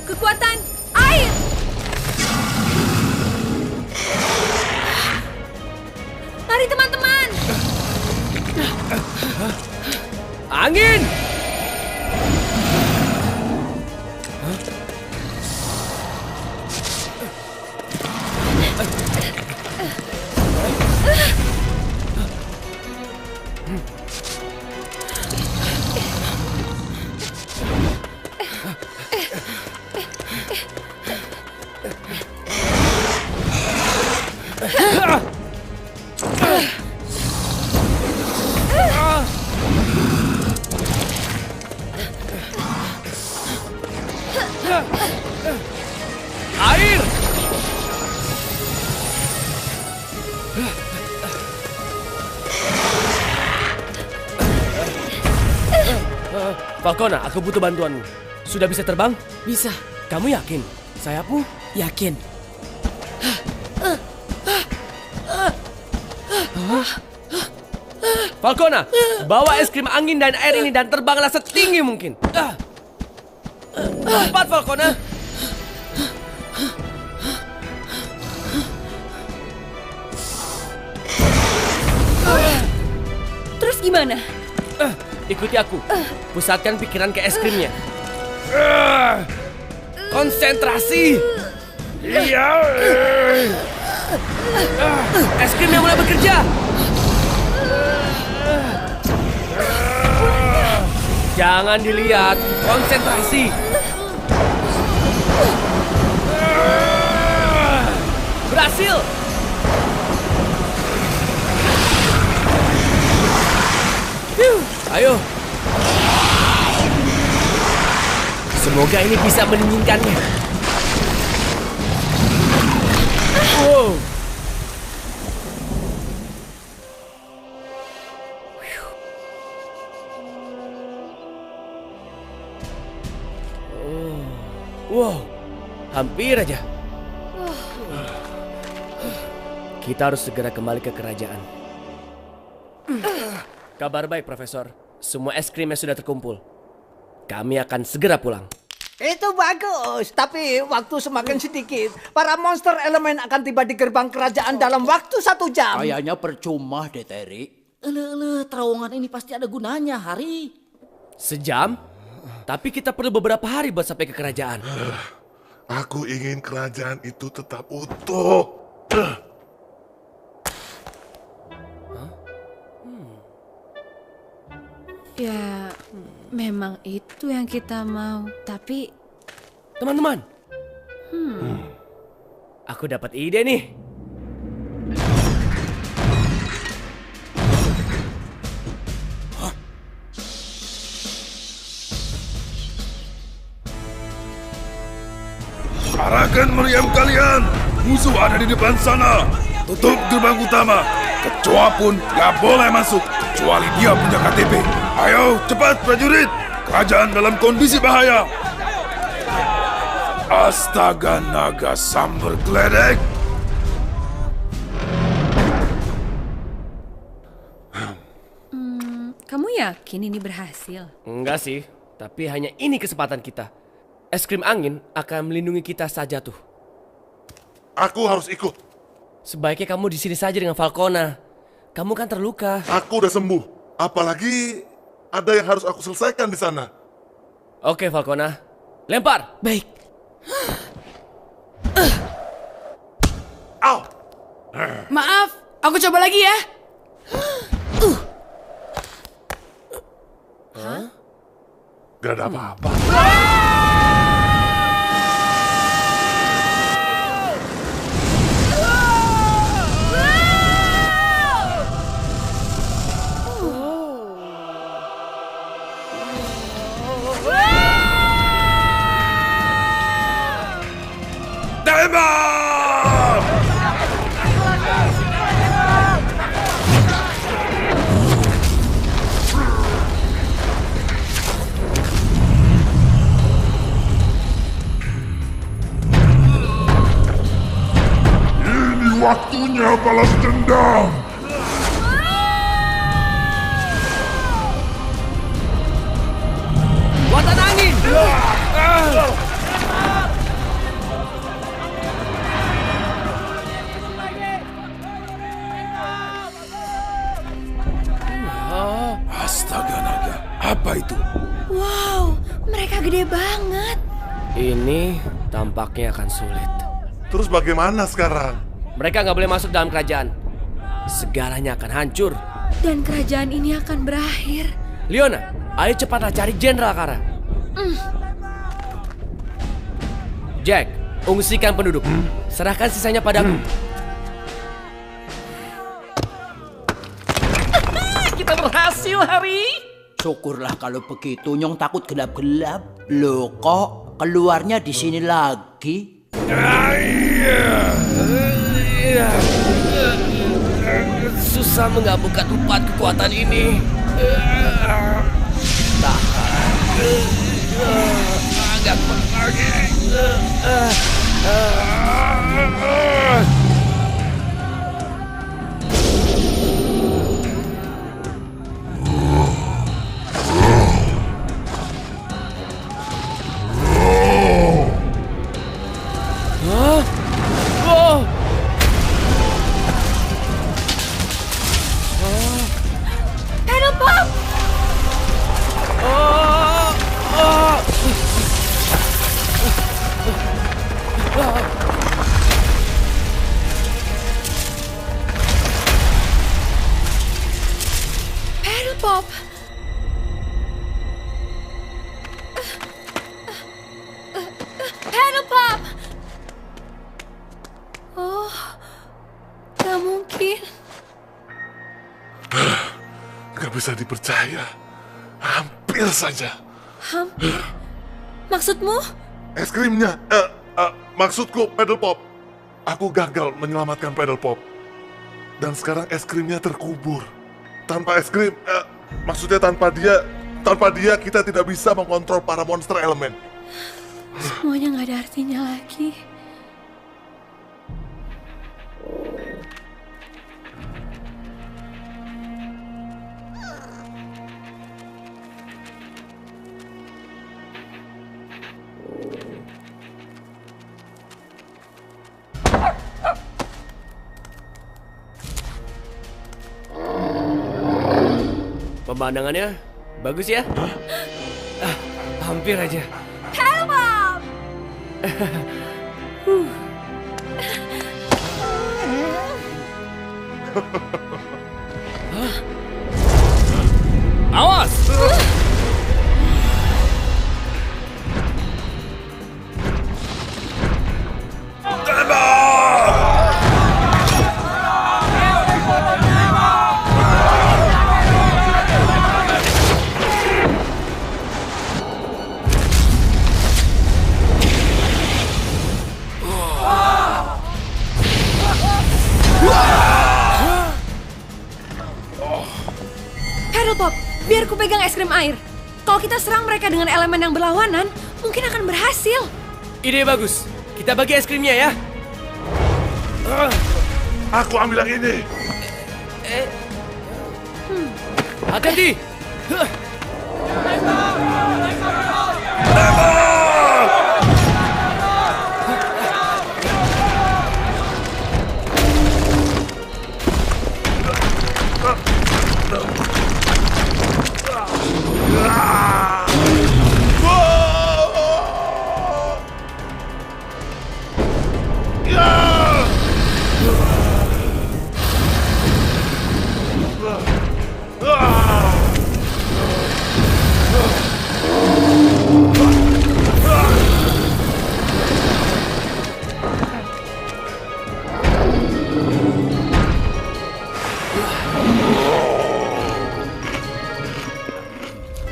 Kekuatan air. Lari teman-teman. Angin! Air! Falcona, aku butuh bantuanmu. Sudah bisa terbang? Bisa. Kamu yakin? Sayapmu? Yakin. Falcona, bawa es krim angin dan air ini dan terbanglah setinggi mungkin. Cepat, Falcona. Terus gimana? Ikuti aku. Pusatkan pikiran ke es krimnya. Konsentrasi. Iya. Es krimnya mulai bekerja. Jangan dilihat. Konsentrasi. Berhasil. Ayo. Semoga ini bisa mendinginkannya. Wow. Wow, hampir aja. Kita harus segera kembali ke kerajaan. Kabar baik, Profesor. Semua es krimnya sudah terkumpul. Kami akan segera pulang. Itu bagus, tapi waktu semakin sedikit. Para monster elemen akan tiba di gerbang kerajaan dalam waktu 1 jam. Kayaknya percuma deh, Terry. Terowongan ini pasti ada gunanya, Hari. Sejam? Tapi kita perlu beberapa hari buat sampai ke kerajaan. Aku ingin kerajaan itu tetap utuh. Ya, memang itu yang kita mau. Tapi... Teman-teman. Aku dapat ide nih. Arahkan meriam kalian. Musuh ada di depan sana. Tutup gerbang utama. Kecoa pun gak boleh masuk kecuali dia punya KTP. Ayo cepat prajurit. Kerajaan dalam kondisi bahaya. Astaga naga sambar geledek. Kamu yakin ini berhasil? Enggak sih, tapi hanya ini kesempatan kita. Es krim angin akan melindungi kita saja tuh. Aku harus ikut. Sebaiknya kamu di sini saja dengan Falcona. Kamu kan terluka. Aku udah sembuh. Apalagi ada yang harus aku selesaikan di sana. Oke, Falcona. Lempar. Baik. Au. Maaf, aku coba lagi ya. Hah? Gak ada apa-apa. Waktunya balas dendam. Muatan angin. Astaga naga, apa itu? Wow, mereka gede banget. Ini tampaknya akan sulit. Terus bagaimana sekarang? Mereka nggak boleh masuk dalam kerajaan. Segalanya akan hancur. Dan kerajaan ini akan berakhir. Leona, ayo cepatlah cari Jenderal Kara. Jack, ungsikan penduduk. Serahkan sisanya padaku. Kita berhasil, Hari. Syukurlah kalau begitu. Nyong takut gelap-gelap. Loh, kok keluarnya di sini lagi? Susah menggabungkan 4 kekuatan ini. Agak lagi. Paddle Pop. Paddle Pop. Oh, gak mungkin. Gak bisa dipercaya. Hampir saja. Hampir? Maksudmu? Es krimnya. Maksudku Paddle Pop. Aku gagal menyelamatkan Paddle Pop. Dan sekarang es krimnya terkubur. Tanpa es krim, maksudnya tanpa dia kita tidak bisa mengontrol para monster elemen. Semuanya gak ada artinya lagi. Pemandangannya bagus ya? Hampir aja. Paddle Pop! Awas! Paddle Pop, biar ku pegang es krim air. Kalau kita serang mereka dengan elemen yang berlawanan, mungkin akan berhasil. Ide bagus. Kita bagi es krimnya ya. Aku ambil yang ini. Hati-hati.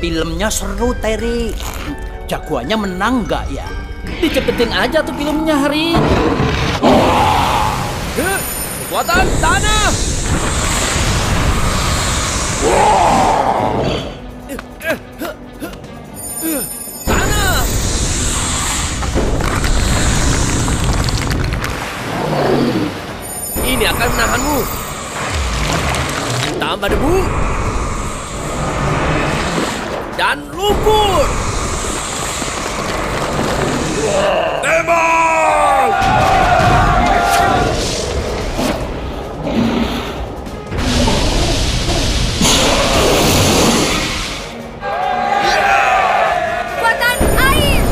Filmnya seru, Terry. Jagoannya menang nggak ya? Dicepetin aja tuh filmnya, Hari. Kekuatan tanah. Tanah. Ini akan menahanmu. Tambah debu. Dan lumpur. Tembak! Kekuatan air.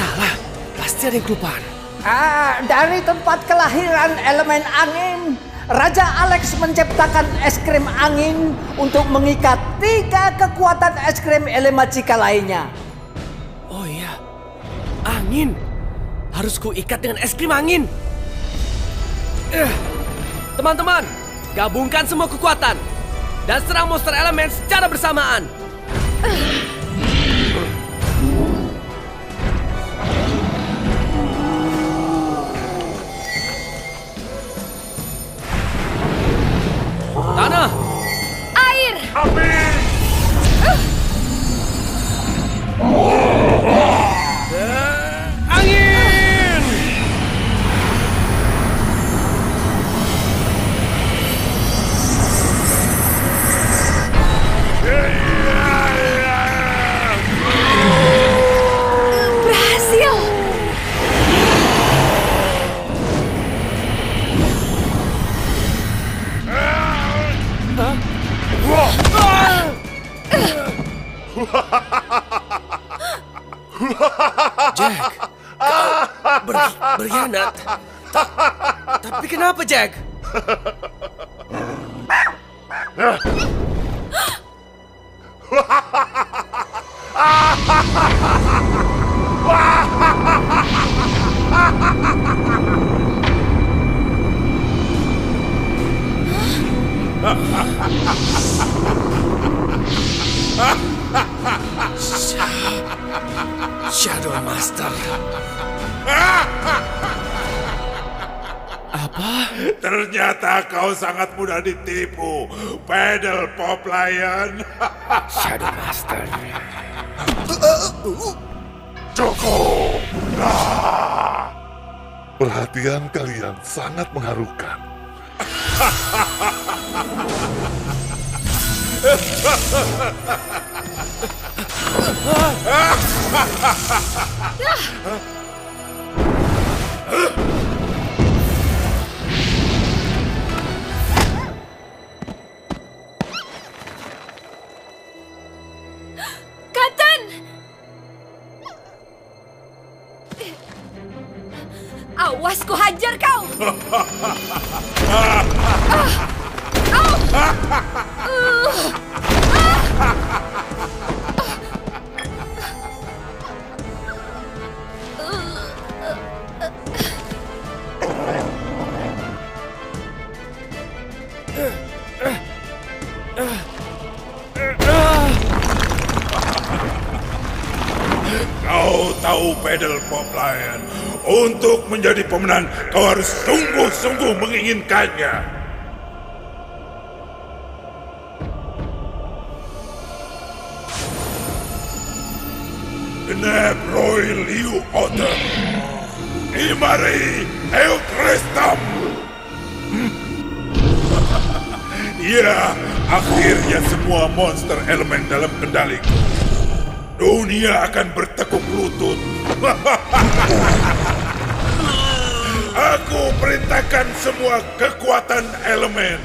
salah. Pasti ada yang kelupaan. Dari tempat kelahiran elemen angin, Raja Alex menciptakan es krim angin untuk mengikat 3 kekuatan es krim Elemagica lainnya. Oh iya, angin. Harus kuikat dengan es krim angin. Teman-teman, gabungkan semua kekuatan dan serang monster elemen secara bersamaan. Tanah, Air, Api, angin. berhasil. Jack, kau berkhianat. Tapi kenapa, Jack? Shadow Master. Apa? ternyata kau sangat mudah ditipu, Pedal Pop Lion. Shadow Master. Cukup. Perhatian kalian sangat mengharukan. Kapten! Awas ku hajar kau! Kau tahu Pedal Pop Lion, untuk menjadi pemenang kau harus sungguh-sungguh menginginkannya. Genep Roy Liu Otter, Imari Eutrestam. Ya, akhirnya semua monster elemen dalam kendaliku. Dunia akan bertekuk lutut. Aku perintahkan semua kekuatan elemen.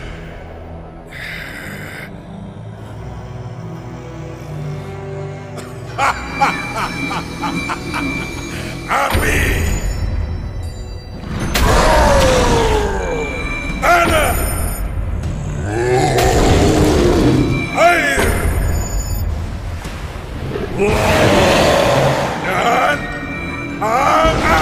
Api, tanah, air, dan angin.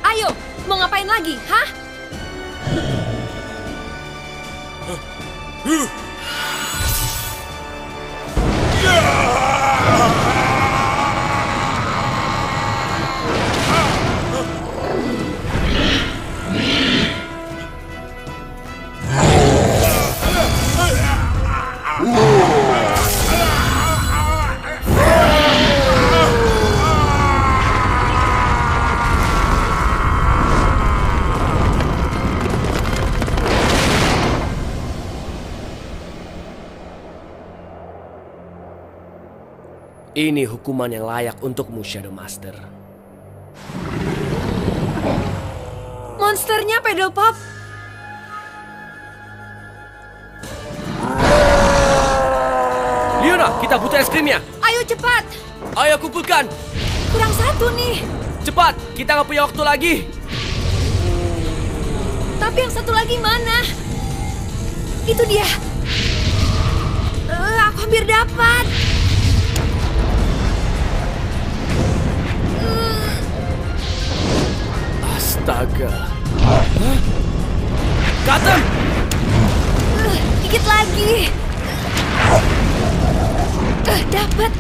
Ayo, mau ngapain lagi, hah? Ini hukuman yang layak untukmu, Shadow Master. monsternya, Pedal Pop. Leona, kita butuh es krimnya. Ayo cepat. Ayo kumpulkan. Kurang satu nih. Cepat, kita nggak punya waktu lagi. Tapi yang satu lagi mana? Itu dia. Aku hampir dapat. Astaga. Cotton! Dikit lagi. Dapat.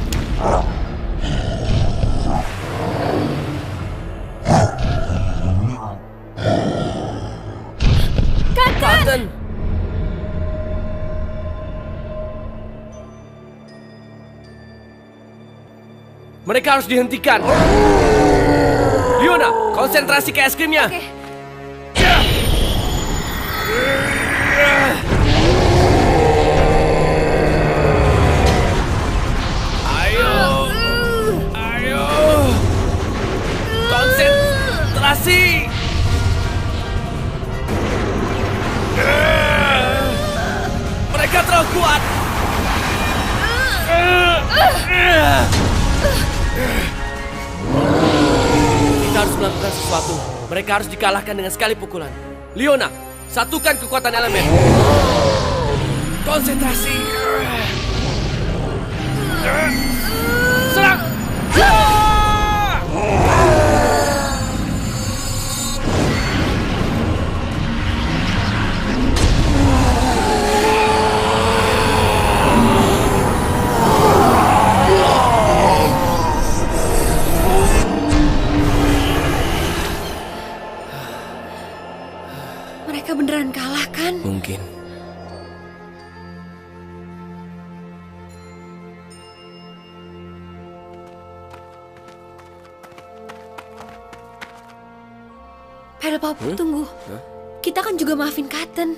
Cotton! Mereka harus dihentikan. Leona, konsentrasi ke es krimnya. Oke. Ayo. Konsentrasi. Mereka terlalu kuat. Kita harus melakukan sesuatu. Mereka harus dikalahkan dengan sekali pukulan. Leona, satukan kekuatan elemen. Konsentrasi. Serang. Mereka beneran kalah kan? Mungkin. Pedal Pop, tunggu. Kita kan juga maafin Cotton.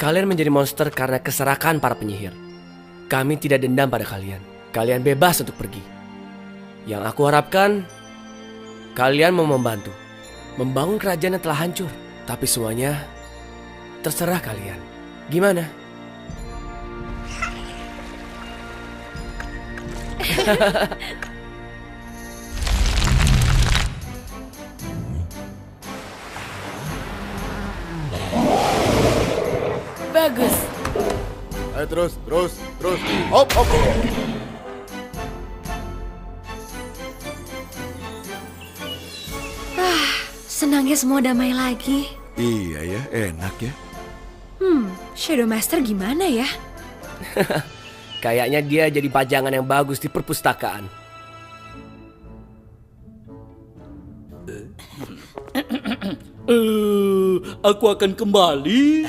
Kalian menjadi monster karena keserakan para penyihir. Kami tidak dendam pada kalian. Kalian bebas untuk pergi. Yang aku harapkan, kalian mau membantu. Membangun kerajaan yang telah hancur. Tapi semuanya terserah kalian. Gimana? Bagus. Ayo terus. Hop. Senangnya semua damai lagi. Iya ya, enak ya. Shadow Master gimana ya? Kayaknya dia jadi pajangan yang bagus di perpustakaan. Aku akan kembali.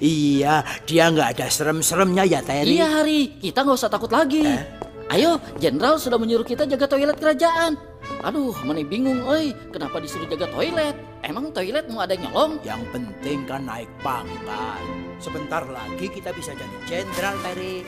Iya, dia nggak ada serem-seremnya ya, Terry. Iya, Hari. Kita nggak usah takut lagi. Ayo, Jenderal sudah menyuruh kita jaga toilet kerajaan. Aduh, mana bingung, oi. Kenapa disuruh jaga toilet? Emang toilet mau ada yang nyolong? Yang penting kan naik pangkat. Sebentar lagi kita bisa jadi jenderal, Terry.